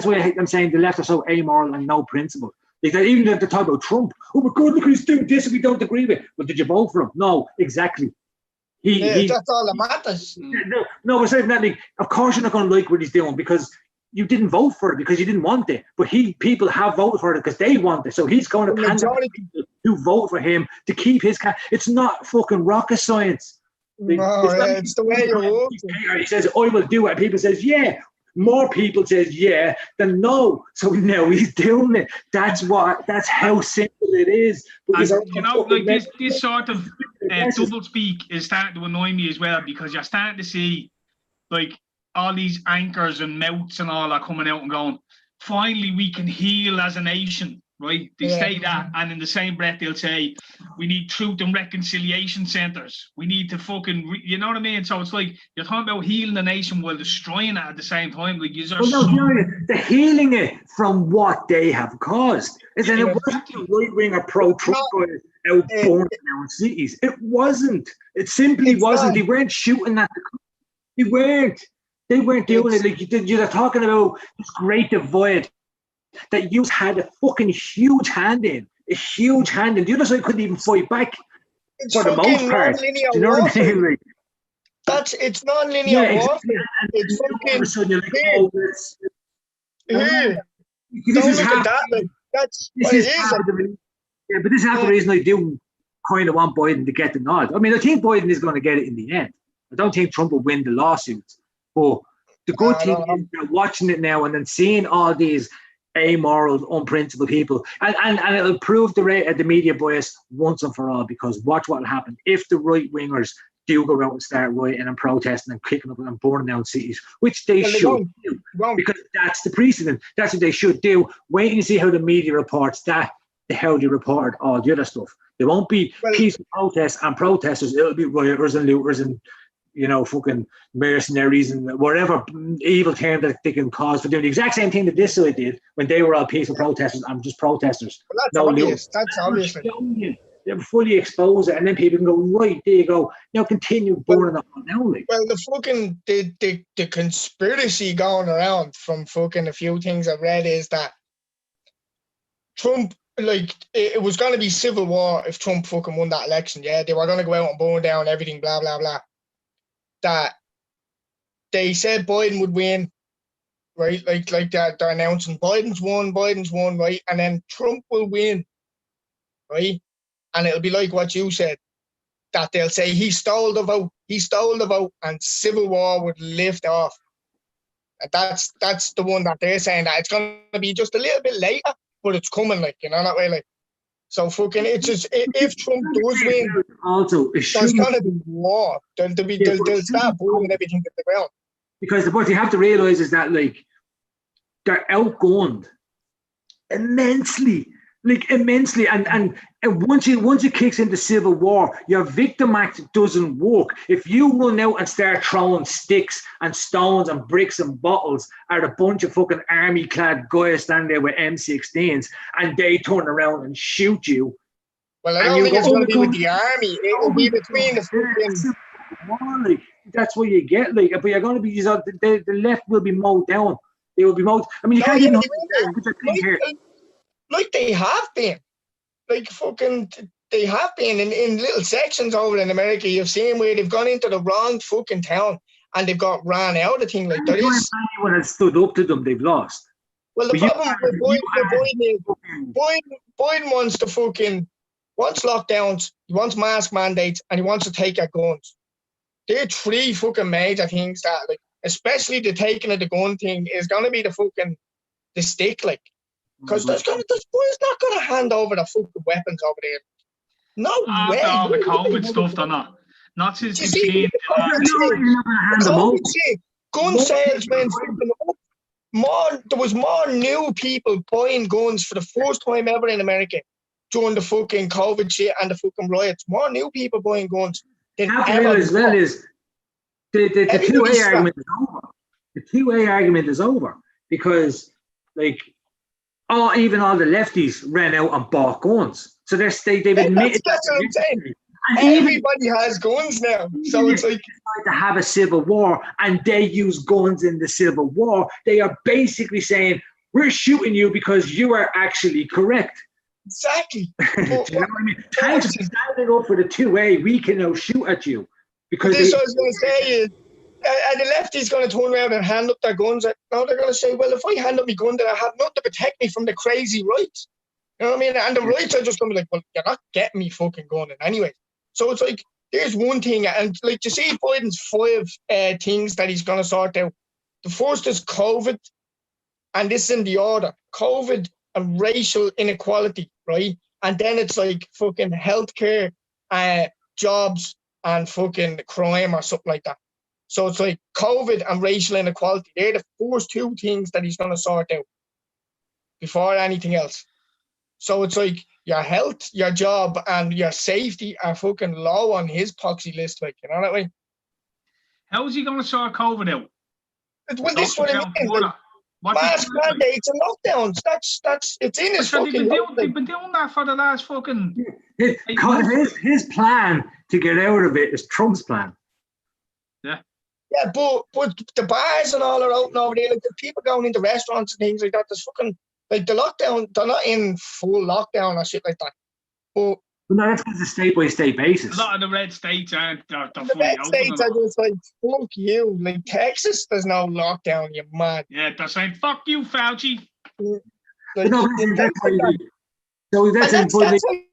why I'm saying the left are so amoral and no principle. Like, even if they talk about Trump, oh my God, look at he's doing this and we don't agree with it. But did you vote for him? No, exactly. That's all that matters. No, we're saying that, like, of course you're not going to like what he's doing because you didn't vote for it because you didn't want it. But people have voted for it because they want it. So he's going to pander to people who vote for him to keep his. It's not fucking rocket science. Like, it's the way you vote. He says, I will do it. And people says, yeah. More people says yeah than no. So now he's doing it. That's how simple it is. And, like this sort of double speak is starting to annoy me as well, because you're starting to see like all these anchors and mouths and all are coming out and going, finally we can heal as a nation, right? They say that, and in the same breath they'll say we need truth and reconciliation centers. We need to fucking, you know what I mean? So it's like you're talking about healing the nation while destroying it at the same time. Like they're healing it from what they have caused. It wasn't the right-winger pro-Trump guys out burning our cities. It wasn't. It simply wasn't. They weren't shooting at the. They weren't. They weren't doing it. Like you're talking about this great divide that you had a fucking huge hand in. A huge hand in. The other side couldn't even fight back for the most part. Do you know what I mean? Like, it's non-linear warfare. It's fucking here. Don't look at that. Like, that's what it is. Yeah, but this is half the reason I do kind of want Biden to get the nod. I mean, I think Biden is going to get it in the end. I don't think Trump will win the lawsuits. But the good thing is that watching it now and then seeing all these amoral, unprincipled people, and it'll prove the media bias once and for all, because watch what will happen if the right-wingers do go out and start rioting and protesting and kicking up and burning down cities, which they should do, because that's the precedent. That's what they should do. Wait and see how the media reports that, how they report all the other stuff. There won't be peaceful protests and protesters. It'll be rioters and looters and, you know, fucking mercenaries and whatever evil term that they can cause for doing the exact same thing that this side did when they were all peaceful protesters and just protesters. Well, that's obvious. That's obvious. They fully expose it, and then people can go, right, there you go. Now continue burning it on now. Well, the fucking the conspiracy going around from fucking a few things I've read is that Trump, like, it was going to be civil war if Trump fucking won that election. Yeah, they were going to go out and burn down everything, blah blah blah. That they said Biden would win, right? Like that they're announcing Biden's won, right? And then Trump will win, right? And it'll be like what you said, that they'll say he stole the vote, and civil war would lift off. And that's the one that they're saying, that it's going to be just a little bit later, but it's coming, like, you know, that way, like. So fucking, it's just, if Trump does win, also, there's going to be war. They'll start burning everything to the ground. Because what you have to realise is that, like, they're outgunned immensely. And once it kicks into civil war, your victim act doesn't work. If you run out and start throwing sticks and stones and bricks and bottles at a bunch of fucking army-clad guys standing there with M16s, and they turn around and shoot you. Well, I don't think it's going to be with the army. It will be between the fucking. That's what you get, like. But you're going to be, the left will be mowed down. They will be mowed. I mean, you can't even here. Like they have been, like fucking, they have been in little sections over in America. You've seen where they've gone into the wrong fucking town and they've got ran out of thing. Like there is. Anyone has stood up to them, they've lost. Well, the problem with Biden is Biden wants to wants lockdowns, he wants mask mandates, and he wants to take our guns. They're three fucking major things that, like, especially the taking of the gun thing is going to be the stick, like. Because this boy's not going to hand over the fucking weapons over there. No way. After all the COVID stuff, they're not. Not since you've seen. Gun salesmen up. There was more new people buying guns for the first time ever in America during the fucking COVID shit and the fucking riots. More new people buying guns than ever. As well is the 2A argument is over. The 2A argument is over because, like, even all the lefties ran out and bought guns. So they've admitted. That's what I'm saying. And everybody has guns now. So it's like to have a civil war, and they use guns in the civil war. They are basically saying, we're shooting you because you are actually correct. Exactly. Do you know what I mean? Thanks for standing up for the 2A, we can now shoot at you. Because this I was going to say is, and the lefties going to turn around and hand up their guns. Now they're going to say, well, if I hand up my gun, then I have nothing to protect me from the crazy rights. You know what I mean? And the rights are just going to be like, well, you're not getting me fucking gun in anyway. So it's like, there's one thing. And like, you see Biden's 5 things that he's going to sort out. The first is COVID. And this is in the order. COVID and racial inequality, right? And then it's like fucking healthcare, jobs, and fucking crime or something like that. So it's like COVID and racial inequality. They're the first 2 things that he's going to sort out before anything else. So it's like your health, your job, and your safety are fucking low on his poxy list. Like, you know that way? How is he going to sort COVID out? Well, this is what I mean. Like, mask mandates and lockdowns. That's it's in his fucking. They've been doing that for the last fucking. His plan to get out of it is Trump's plan. Yeah. Yeah, but the bars and all are open over there. Like, the people going into restaurants and things like that. There's fucking, like, the lockdown. They're not in full lockdown or shit like that. But no, that's because it's state-by-state basis. A lot of the red states aren't. They're the red states are just like, fuck you. Like, Texas, there's no lockdown. You mad? Yeah, they're saying fuck you, Fauci. Like, no, So that's how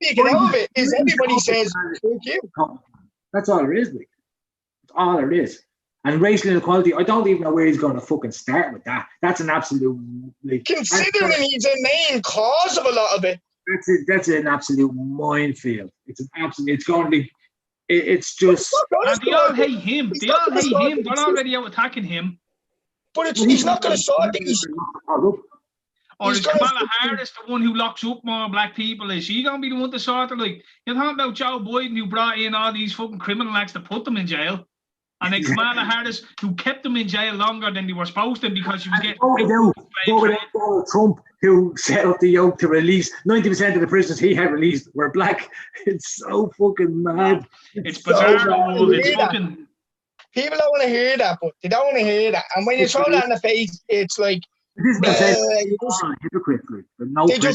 you get out of it, is everybody says, thank you. That's all there is, like. That's all there is. And racial inequality, I don't even know where he's going to fucking start with that. That's an absolute... Like, considering he's a main cause of a lot of it. That's an absolute minefield. It's going to be... It's just... And they all hate him. They're already out attacking him. But he's not going to sort things. Or is Kamala Harris the one who locks up more black people? Is she going to be the one to sort of, like, you're talking about Joe Biden, who brought in all these fucking criminal acts to put them in jail, and then Kamala Harris, who kept them in jail longer than they were supposed to because she was getting... Donald Trump, who set up the yoke to release 90% of the prisoners he had released were black. It's so fucking mad. It's bizarre. It's fucking... People don't want to hear that, but they don't want to hear that. And when you throw that in the face, it's like... They just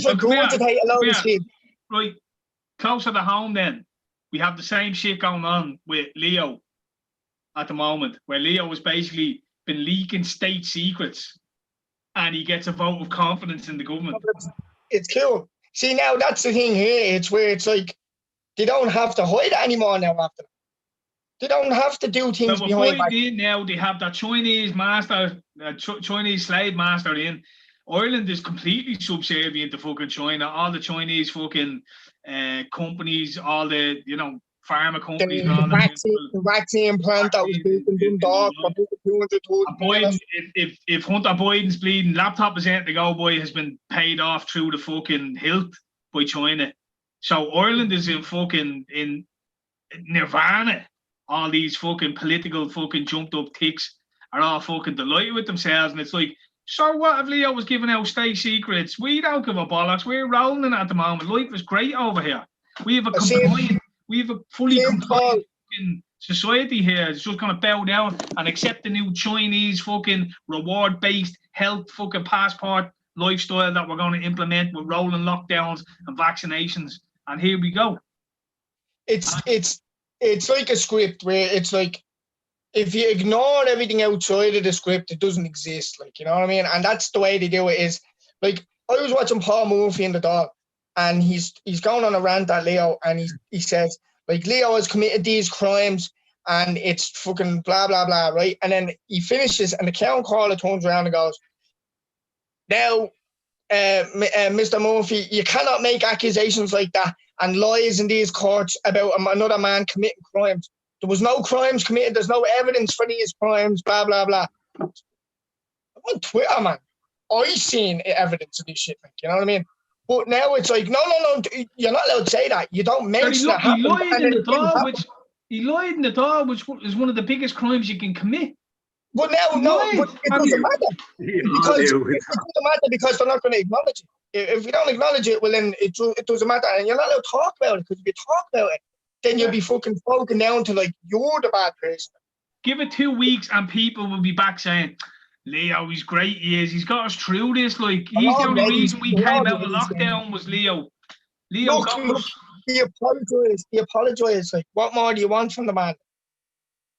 regurgitate a load of shit. Right, closer to home then, we have the same shit going on with Leo at the moment, where Leo has basically been leaking state secrets and he gets a vote of confidence in the government. It's cool. See, now that's the thing here. It's where it's like they don't have to hide it anymore now after that. They don't have to do things behind back. Now they have that Chinese master, Chinese slave master in. Ireland is completely subservient to fucking China. All the Chinese fucking companies, all the, pharma companies. The vaccine plant that was built in Dundalk for $200,000. If Hunter Biden's bleeding laptop is out to go boy has been paid off through the fucking hilt by China. So Ireland is in nirvana. All these fucking political fucking jumped up ticks are all fucking delighted with themselves, and it's like, so what if Leo was giving out state secrets? We don't give a bollocks. We're rolling in it at the moment. Life is great over here. We have a fully compliant fucking society here. It's just gonna bow down and accept the new Chinese fucking reward-based health fucking passport lifestyle that we're going to implement with rolling lockdowns and vaccinations. And here we go. It's like a script where it's like, if you ignore everything outside of the script, it doesn't exist. Like, you know what I mean? And that's the way they do it. Is like, I was watching Paul Murphy in the dog, and he's going on a rant at Leo, and he says, like, Leo has committed these crimes and it's fucking blah, blah, blah, right? And then he finishes and the town caller turns around and goes, now, Mr. Murphy, you cannot make accusations like that and lies in these courts about another man committing crimes. There was no crimes committed. There's no evidence for these crimes, blah, blah, blah. On Twitter, man, I seen evidence of this shit, like, you know what I mean? But now it's like, no, you're not allowed to say that. You don't mention that. He lied in the door, which is one of the biggest crimes you can commit. But now, but it doesn't matter. It doesn't matter because they're not going to acknowledge it. If you don't acknowledge it, well, then it doesn't matter. And you're not allowed to talk about it, because if you talk about it, then you'll be fucking broken down to, like, you're the bad person. Give it 2 weeks and people will be back saying, Leo, he's great, he is. He's got us through this. Like, he's the only reason we came out of lockdown was Leo. Leo got us. He apologized. Like, what more do you want from the man?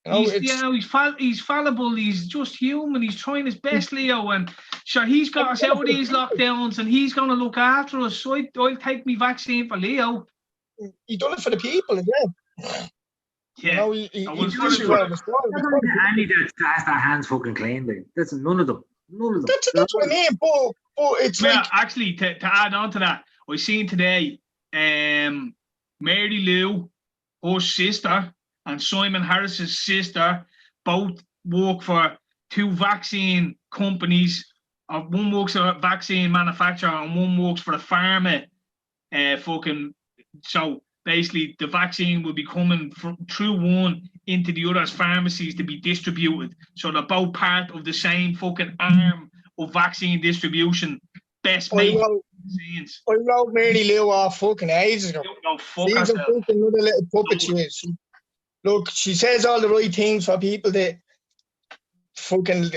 You know, he's fallible. He's just human. He's trying his best, Leo. And sure, he's got us out of these lockdowns and he's going to look after us. So I'll take my vaccine for Leo. He done it for the people as well. Yeah. You know, he has their hands fucking clean. Like, that's none of them. That's what I mean. But it's like, actually, to add on to that, I seen today, Mary Lou, her sister, and Simon Harris's sister both work for 2 vaccine companies. One works for a vaccine manufacturer and one works for a pharma. So basically, the vaccine will be coming through one into the other's pharmacies to be distributed. So they're both part of the same fucking arm of vaccine distribution. Best mate. I wrote Mary Lou off fucking ages ago. She's a fucking little puppet she is. Look, she says all the right things for people that fucking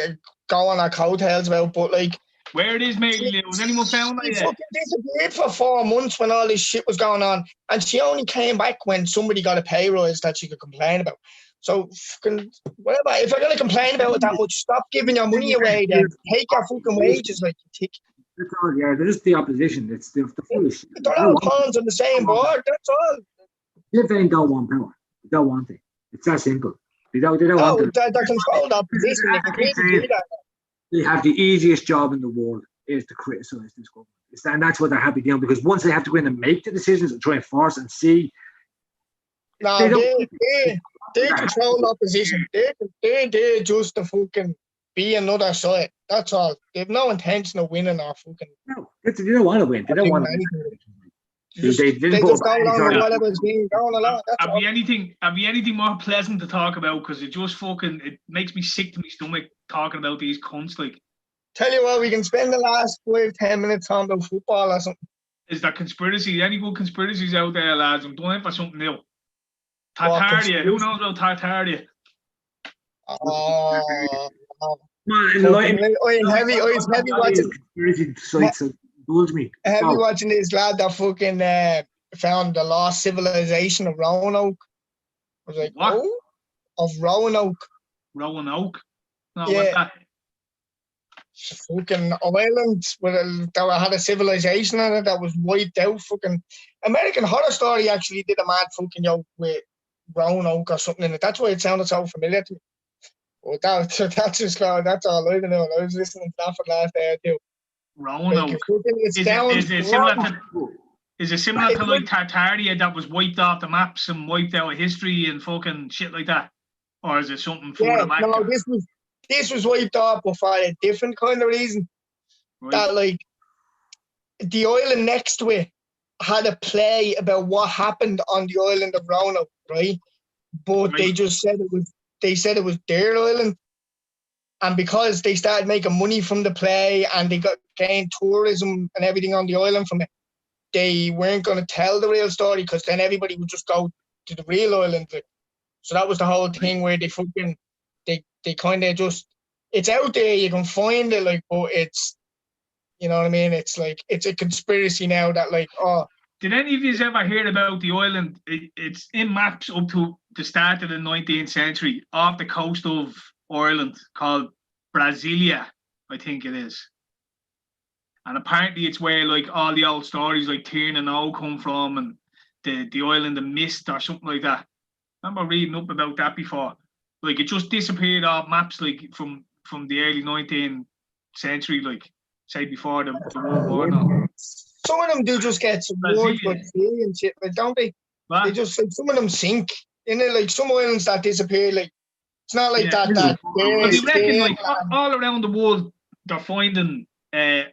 go on her coattails about, but like, where it is, Mary Lou? Has anyone found that yet? She fucking disappeared for 4 months when all this shit was going on, and she only came back when somebody got a pay rise that she could complain about. So fucking whatever. If you're gonna complain about it that much, stop giving your money away. Then take your fucking wages, like you tick. That's all. Yeah, they're just the opposition. It's the foolish. They're all pawns on the same board. That's all. Sinn Féin don't want power. They don't want it. It's that simple. They don't No, want it. they're controlled opposition. They completely do that. They have the easiest job in the world is to criticize this government. And that's what they're happy doing, because once they have to go in and make the decisions and try and force and see. No, they control opposition. They're just to fucking be another side. That's all. They have no intention of winning or fucking. No, they don't want to win. They don't want to win. They just go along with whatever's being going along. Have we anything more pleasant to talk about? Because it just fucking it makes me sick to my stomach talking about these cunts. Like, tell you what, we can spend the last 5-10 minutes talking about football or something. Is there conspiracy? Any good conspiracies out there, lads? I'm doing it for something new. Tartaria. Who knows about Tartaria? I'm heavy watching. Heavy watching this lad that fucking found the lost civilization of Roanoke. I was like, what? Oh, of Roanoke. Roanoke? No, yeah. What's that? Fucking island that had a civilization in it that was wiped out. Fucking American Horror Story actually did a mad fucking joke with Roanoke or something in it. That's why it sounded so familiar to me. Well, that's all I know. I was listening to that for the last day or two. Roanoke. Is it similar to like Tartaria that was wiped off the maps and wiped out of history and fucking shit like that? Or is it something for the back? No, this was wiped off, but for a different kind of reason. Right. That like the island next to it had a play about what happened on the island of Roanoke, right? But they just said it was their island. And because they started making money from the play and they gained tourism and everything on the island from it, they weren't going to tell the real story, because then everybody would just go to the real island. So that was the whole thing where they kind of just, it's out there, you can find it, like, but it's, you know what I mean? It's like, it's a conspiracy now that like, oh. Did any of you ever hear about the island? It's in maps up to the start of the 19th century off the coast of Ireland called Brasilia, I think it is. And apparently it's where like all the old stories like Tiernan and O come from, and the island of Mist or something like that. I remember reading up about that before. Like it just disappeared off maps like from the early 19th century, like say before the World War now. Some of them do just get some words like sea and shit, like, don't they? What? They just like some of them sink. You know, like some islands that disappear, like it's not like that. Well, you reckon like all around the world they're finding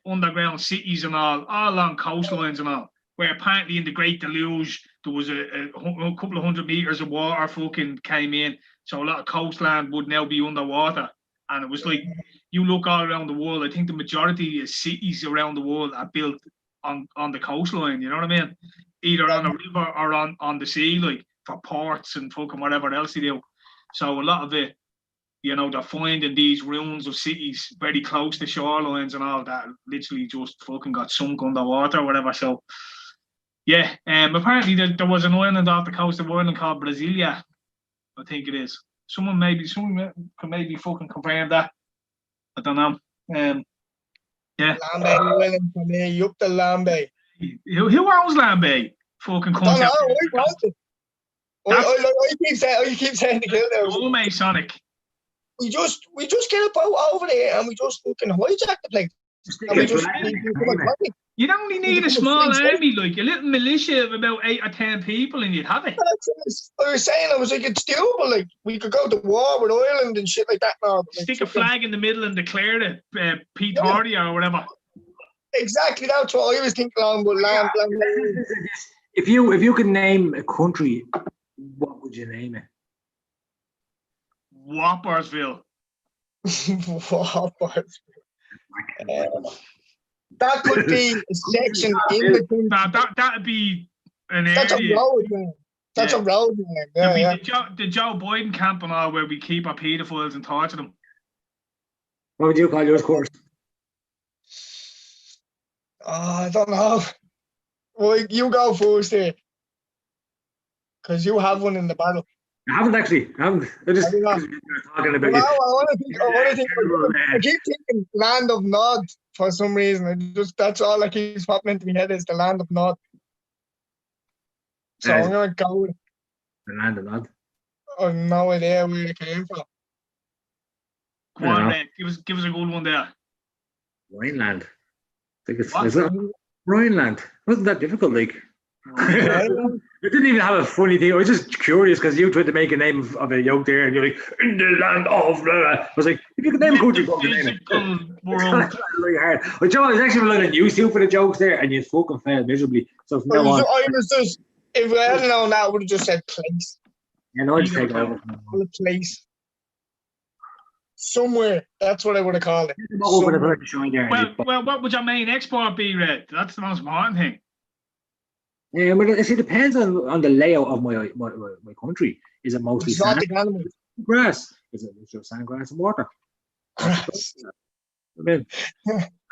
underground cities and all along coastlines and all, where apparently in the Great Deluge there was a couple of 100 meters of water fucking came in, so a lot of coastland would now be underwater. And it was like, you look all around the world, I think the majority of cities around the world are built on the coastline, you know what I mean? Either on a river or on the sea, like for ports and fucking whatever else they do. So a lot of it, you know, they're finding these ruins of cities very close to shorelines and all that literally just fucking got sunk underwater or whatever. So yeah, apparently there was an island off the coast of Ireland called Brasilia, I think it is. Someone can maybe fucking confirm that. I don't know. Yeah. Lambay Island for me, up the Lambay. Who owns Lambay? Fucking concept. I keep saying to kill them. Oh, Masonic. We just get a boat over there and we just fucking hijack the place. You'd only need a small army, like a little militia of about 8 or 10 people, and you'd have it. I was saying, I was like, it's doable. Like, we could go to war with Ireland and shit like that now. Stick a flag in the middle and declare it Pretoria or whatever. Exactly, that's what I was thinking along with land. If you could name a country, what would you name it? Whoppersville. Whoppersville. That could be a section in the country. That'd be an area. That's a road, man. That's a road, man. Yeah, the Joe Biden camp and all, where we keep our paedophiles and torture them. What would you call yours, course? I don't know. Well, you go first there. Because you have one in the battle. I haven't actually. I haven't. I just Have you not? talking about Now it. I want to think. I keep thinking Land of Nod for some reason. That's all that keeps popping into my head is the Land of Nod. So I'm gonna go with The Land of Nod. I have no idea where it came from. Come on, Red. Give us a good one there. Rhineland. I think it's What? is it Rhineland. Wasn't that difficult? Like Rhineland? it didn't even have a funny thing. I was just curious because you tried to make a name of a yoke there, and you're like in the land of. Blah, blah. I was like, if you could name a country, fucking name it. World. Really hard. But Joe, I was actually relying on you two for the jokes there, and you fucking failed miserably. So from now on, I was just if I hadn't known that, I would have just said place. yeah, no, I just take over. A place. Somewhere. That's what I would have called it. Well, what would your main export be, Red? That's the most important thing. Yeah, well, it depends on the layout of my country. Is it mostly sand, grass? Is it just sand, grass, and water? Grass. I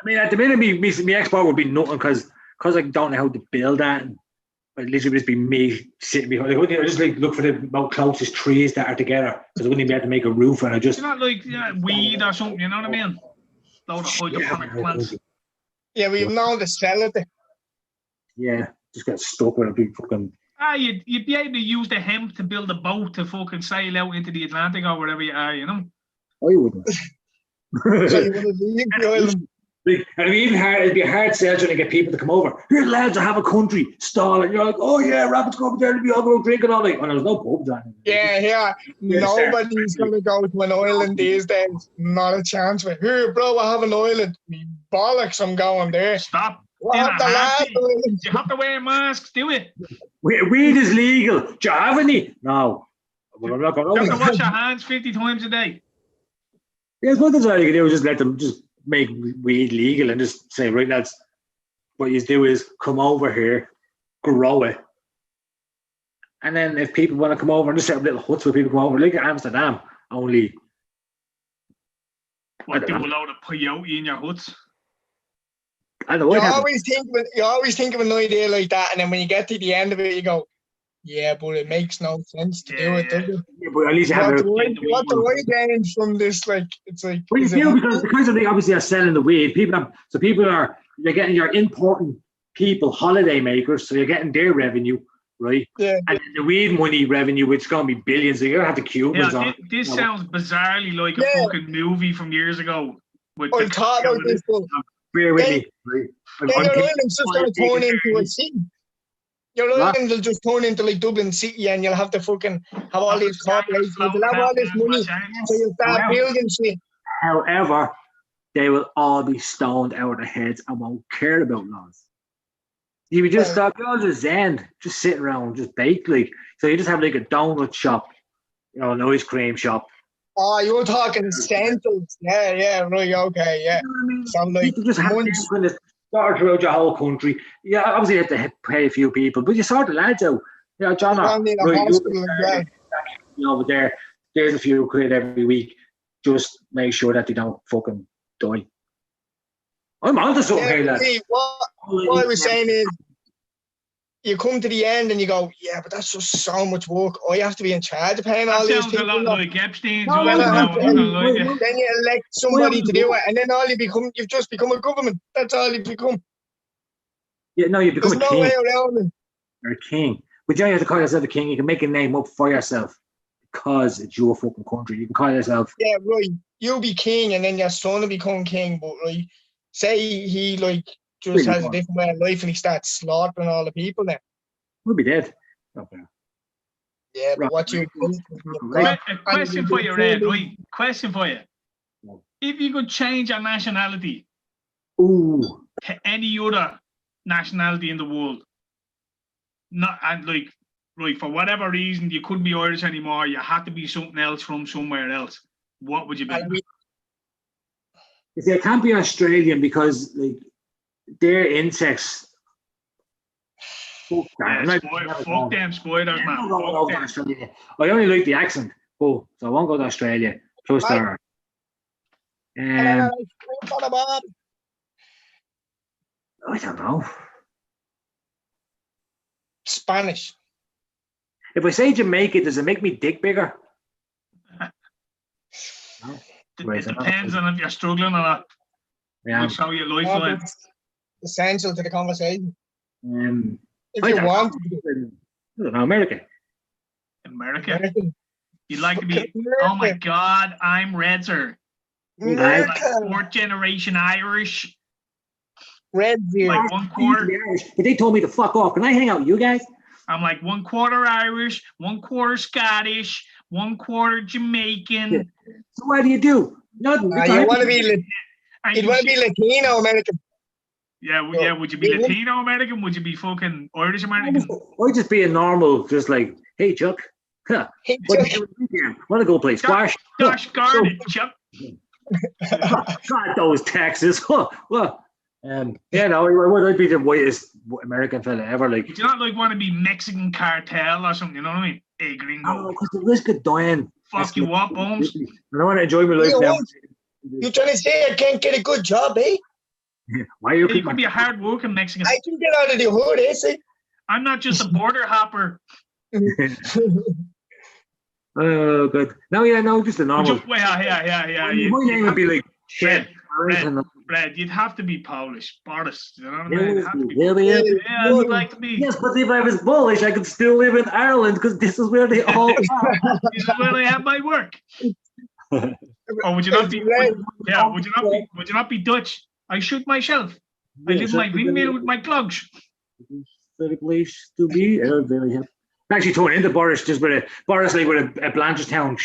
mean, at the minute, my export would be nothing because I don't know how to build that. It'd literally just be me sitting behind. I just like look for the most closest trees that are together because I wouldn't even be able to make a roof, and I just. It's not like weed or something, you know what I mean? Load of hydroponic plants. Yeah, we've known to sell it. Yeah, just get stuck with a big fucking. You'd be able to use the hemp to build a boat to fucking sail out into the Atlantic or wherever you are, you know? I wouldn't. So you want to leave the island? It'd be a hard sell trying to get people to come over. Here, lads, I have a country. Stall it. You're like, oh yeah, rabbits go over there to be all going drinking all night. And there's no pubs on it. Yeah. Nobody's going to go to an island these days. Not a chance. Here, bro, I have an island. Me bollocks, I'm going there. Stop. You have to wear masks, do it. Weed is legal. Do you have any? No. Well, I'm not going over. You have to wash your hands 50 times a day. Yeah, I suppose that's all you can do is just let them just make weed legal and just say, right, lads, what you do is come over here, grow it. And then if people want to come over and just set up little huts where people come over, like Amsterdam, only. What, do a load of peyote in your huts? I don't know. You always think of an idea like that, and then when you get to the end of it, you go, yeah, but it makes no sense to do it, does it? Yeah, but at least you have what do I gain from this? Like, it's like. Well, you do because they obviously are selling the weed. You're getting your important people, holiday makers, so you're getting their revenue, right? Yeah. And the weed money revenue, which is going to be billions. So you're going to have the Cubans on. This sounds bizarrely like a fucking movie from years ago. I thought of this book. Bear with me, right? Your island's just going to turn into a city. Your island will just turn into like Dublin City, and you'll have to fucking have all these corporations. You'll have all this money, so you'll start building shit. However, they will all be stoned out of their heads and won't care about laws. You would just stop, you're all just zen, just sitting around, just baked like. So you just have like a donut shop, an ice cream shop. Oh, you're talking centers. Yeah, right, okay, yeah. You know what I mean? So like you just have to start throughout your whole country. Yeah, obviously you have to pay a few people, but you sort the lads out. John, over there's a few quid every week. Just make sure that they don't fucking die. I'm on to something here, lads. What I was saying is, you come to the end and you go, yeah, but that's just so much work. I have to be in charge of paying all these people. Sounds a lot like Epstein's. Then you elect somebody to do it, and then you've just become a government. That's all you become. Yeah, no, you become a king. There's no way around it. You're a king. But you don't have to call yourself a king. You can make a name up for yourself because it's your fucking country. You can call yourself. Yeah, right. You'll be king, and then your son will become king. But right, say he just has a different way of life and he starts slaughtering all the people then. We'll be dead. Okay. Yeah, but what you... A question for you, Red, right? Question for you. If you could change your nationality to any other nationality in the world, for whatever reason, you couldn't be Irish anymore, you had to be something else from somewhere else, what would you be? You see, I can't be Australian because their insects. Fuck them spiders, man. I only like the accent, so I won't go to Australia. Plus, there. I don't know. Spanish. If I say Jamaica, does it make me dick bigger? No. It depends on if you're struggling or not. Yeah. Which how your lifeline. Essential to the conversation. If I you don't want I don't know, American. America. You'd like to be, oh my God, I'm red, sir. America. Like 4th generation Irish. Red here. Like 1/4. But they told me to fuck off. Can I hang out with you guys? I'm like 1/4 Irish, 1/4 Scottish, 1/4 Jamaican. Yeah. So what do you do? Nothing. You want to be Latino American. Yeah, yeah. Would you be Latino American? Would you be fucking Irish American? Or just be a normal, just like, hey Chuck. Huh. Hey, What do you do? Want to go play squash? Gosh darn it, Chuck. God, those taxes. Huh. Well, yeah, no, would I be the whitest American fella ever? Like, would you not like want to be Mexican cartel or something? You know what I mean? Hey, gringo. Oh, because the risk of dying. Fuck you up, Holmes. I want to enjoy my life now. You trying to say I can't get a good job, eh? Why are you? You could be a hard-working Mexican. I can get out of the hood, eh? See? I'm not just a border hopper. Oh, good. No, just a normal. Yeah. My name would be like shit. Brad, you'd have to be Polish. Boris, you know what I mean? It'd have to be. Yeah, I would like to be. Yes, but if I was Polish, I could still live in Ireland because this is where they all are. This is where I have my work. Or would you not be? Would you not be Dutch? I shoot myself. I live my windmill with my clogs. Very place to be. Very happy. Actually, throwing into Boris just with a Blanchardstown.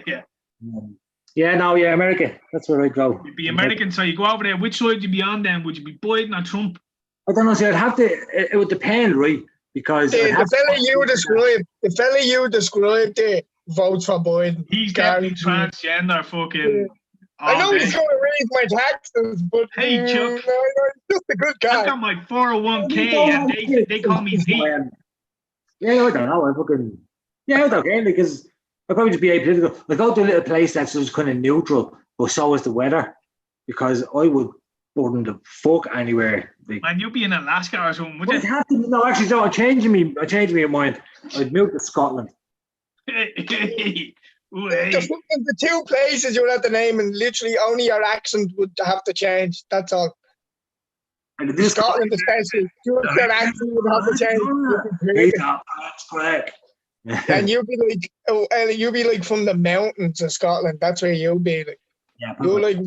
Yeah. Yeah, America. That's where I go. You'd be American, so you go over there. Which side would you be on then? Would you be Biden or Trump? I don't know. See, I'd have to. It would depend, right? Because the fella you described there votes for Biden. He's definitely transgender, fucking. I know he's going to raise my taxes, but hey, Chuck, he's just a good guy. I've got my 401k, and they call me Pete. Yeah, I don't know. I don't care because I'd probably just be apolitical. I go to a little place that's just kind of neutral, but so is the weather, because I wouldn't the fuck anywhere. Like, man, you'd be in Alaska or something, would you? No, actually, no. I'm changing my mind. I'd move to Scotland. The two places you would have to name, and literally only your accent would have to change. That's all. And Scotland, especially, your accent would have to change. That's correct. And you'd be like from the mountains of Scotland. That's where you'll be. Like, yeah, you're like,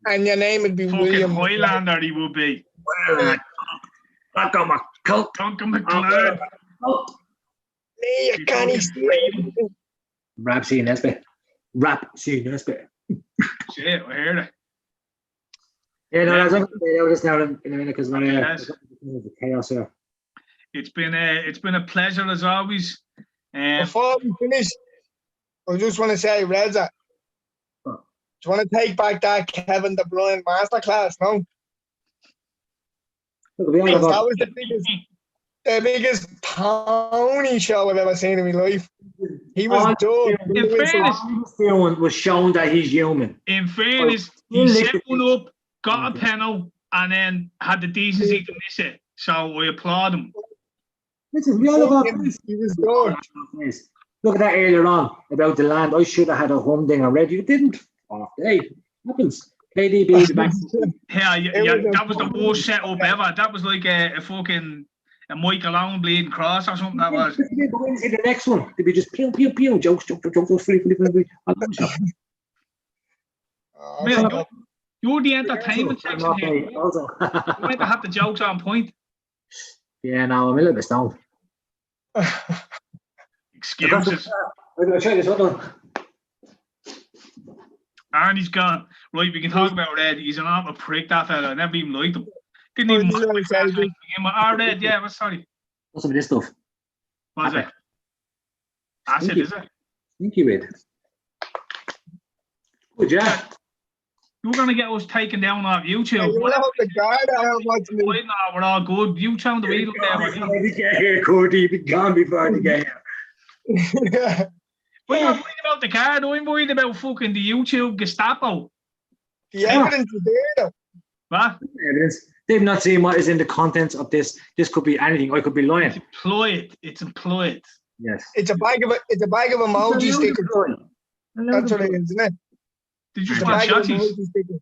and your name would be fucking William Highlander. He will be. Duncan McLeod. You can't see. Rap scene Nesbitt. Shit, I heard it. Yeah, no, I was going to say this now in a minute because there's chaos here. It's been a pleasure as always. Before we finish, I just want to say, Reza, do you want to take back that Kevin De Bruyne masterclass? No. That was the biggest pony show I've ever seen in my life. He was done. In fairness, was shown that he's human. In fairness, he set one up, got a penalty, and then had the decency to miss it. So I applaud him. Listen, he was good. Look at that earlier on about the land. I should have had a humdinger ready. You didn't. Oh, hey, happens. KDB back. Yeah, that was the worst setup ever. That was like a fucking a Michael Owen bleeding cross or something. That was. The next one, to be just pew pew pew jokes, flip. You're the entertainment section here. You might have the jokes on point. Yeah, no, I'm a little bit stoned. Excuses. I'm going to try this other one. Arnie's gone. Right, we can talk about Red. He's an awful prick, that fella. I never even liked him. Didn't even Red, yeah, well, sorry. What's some of this stuff? What is it? Acid, is it? Thank you, Ed. Good job. You're going to get us taken down off YouTube. We're all good. You tell the wheel there. We get here, Kurtis. Be gone before they get here. But you're worried about the card. I'm worried about fucking the YouTube Gestapo. The evidence is there, though. What? They've not seen what is in the contents of this. This could be anything. I could be lying. It's employed. Yes. It's a bag of emoji stickers. That's what it is, isn't it? Did you It's a want bag of shotties? emoji stickers.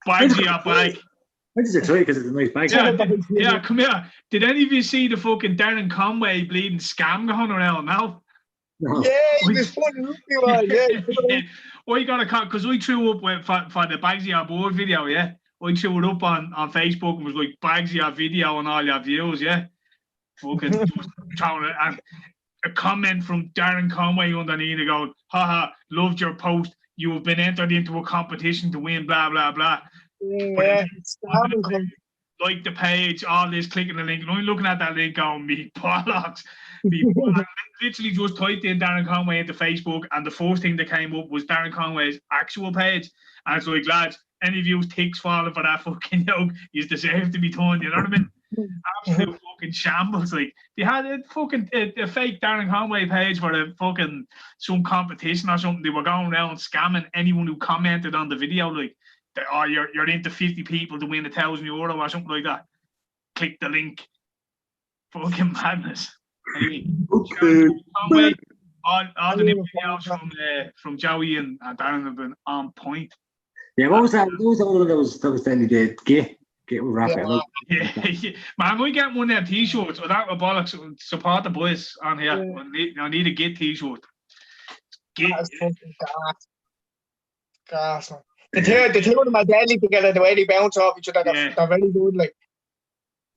Bagsy up, bag. I'm just excited because it's a nice bag. Yeah, come here. Did any of you see the fucking Darren Conway bleeding scam going around now? No. Yeah, he was funny. Yeah. I got a cut because I threw up for the Bagsy on board video, yeah. I threw it up on Facebook and was like, Bagsy your video and all your views, yeah. Fucking just throwing it. And a comment from Darren Conway underneath going, haha, loved your post. You have been entered into a competition to win, blah, blah, blah. Yeah, like the page, all this, clicking the link. And I'm looking at that link going, me bollocks. Literally just typed in Darren Conway into Facebook, and the first thing that came up was Darren Conway's actual page. And it's like, lads, any of you ticks falling for that fucking yoke, you deserve to be torn, you know what I mean? Absolute fucking shambles. Like, they had a fucking a fake Darren Conway page for a fucking some competition or something. They were going around scamming anyone who commented on the video, like, oh, you're into 50 people to win €1,000 or something like that. Click the link. Fucking madness. Anyway, Conway, all the new videos from Joey and Darren have been on point. Yeah, what was that? What was that was then you did get wrap it. Yeah. Man, we get one of them t-shirts without a bollocks. Support the boys on here. Yeah. I need a Git t-shirt. That's fucking gas, man. The two of them are deadly together, the way they bounce off each other. They're very good,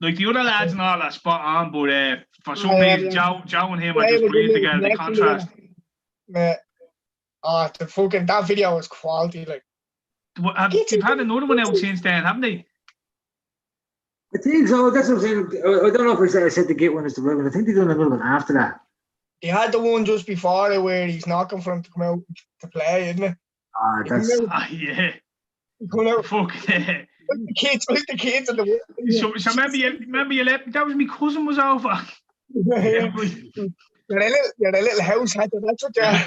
like the other lads and all are spot on, but for some reason, Joe and him are just brilliant together. The contrast. The fucking that video was quality, like. They've had another one out since then, haven't they? I think so. That's what I'm saying. I don't know if I said the Git one is the right one. I think they done another one after that. They had the one just before it where he's knocking for him to come out to play, isn't it? Yeah. Coming out. Fuck yeah. Like the kids and the so remember you let that was my cousin was over. You're a little house hatter, that's what yeah,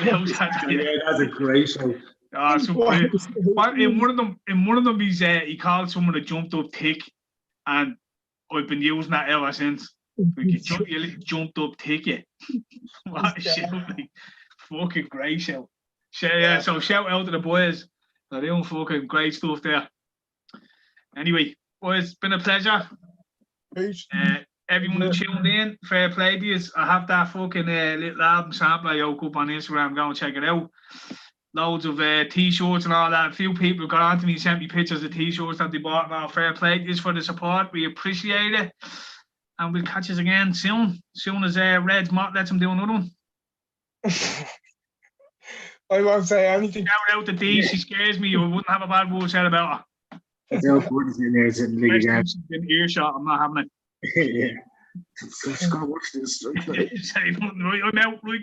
that's a great show. In one of them he called someone a jumped up tick, and I've been using that ever since. Like, you jumped up tick, yeah. What a show, like, fucking great show. So shout out to the boys. They're doing fucking great stuff there. Anyway, boys, it's been a pleasure. Peace. Everyone who tuned in, fair play to you. I have that fucking little album sample I woke up on Instagram. Go and check it out. Loads of t-shirts and all that. A few people got on to me and sent me pictures of t-shirts that they bought. Now, fair play to you for the support. We appreciate it. And we'll catch us again soon. Soon as Red's Mott lets him do another one. I won't say anything. Shout out to D. She scares me. You wouldn't have a bad word said about her. It's no Kurtis in there sitting like again. In earshot, I'm not having it. Yeah. So just gonna watch this. I'm out. Right,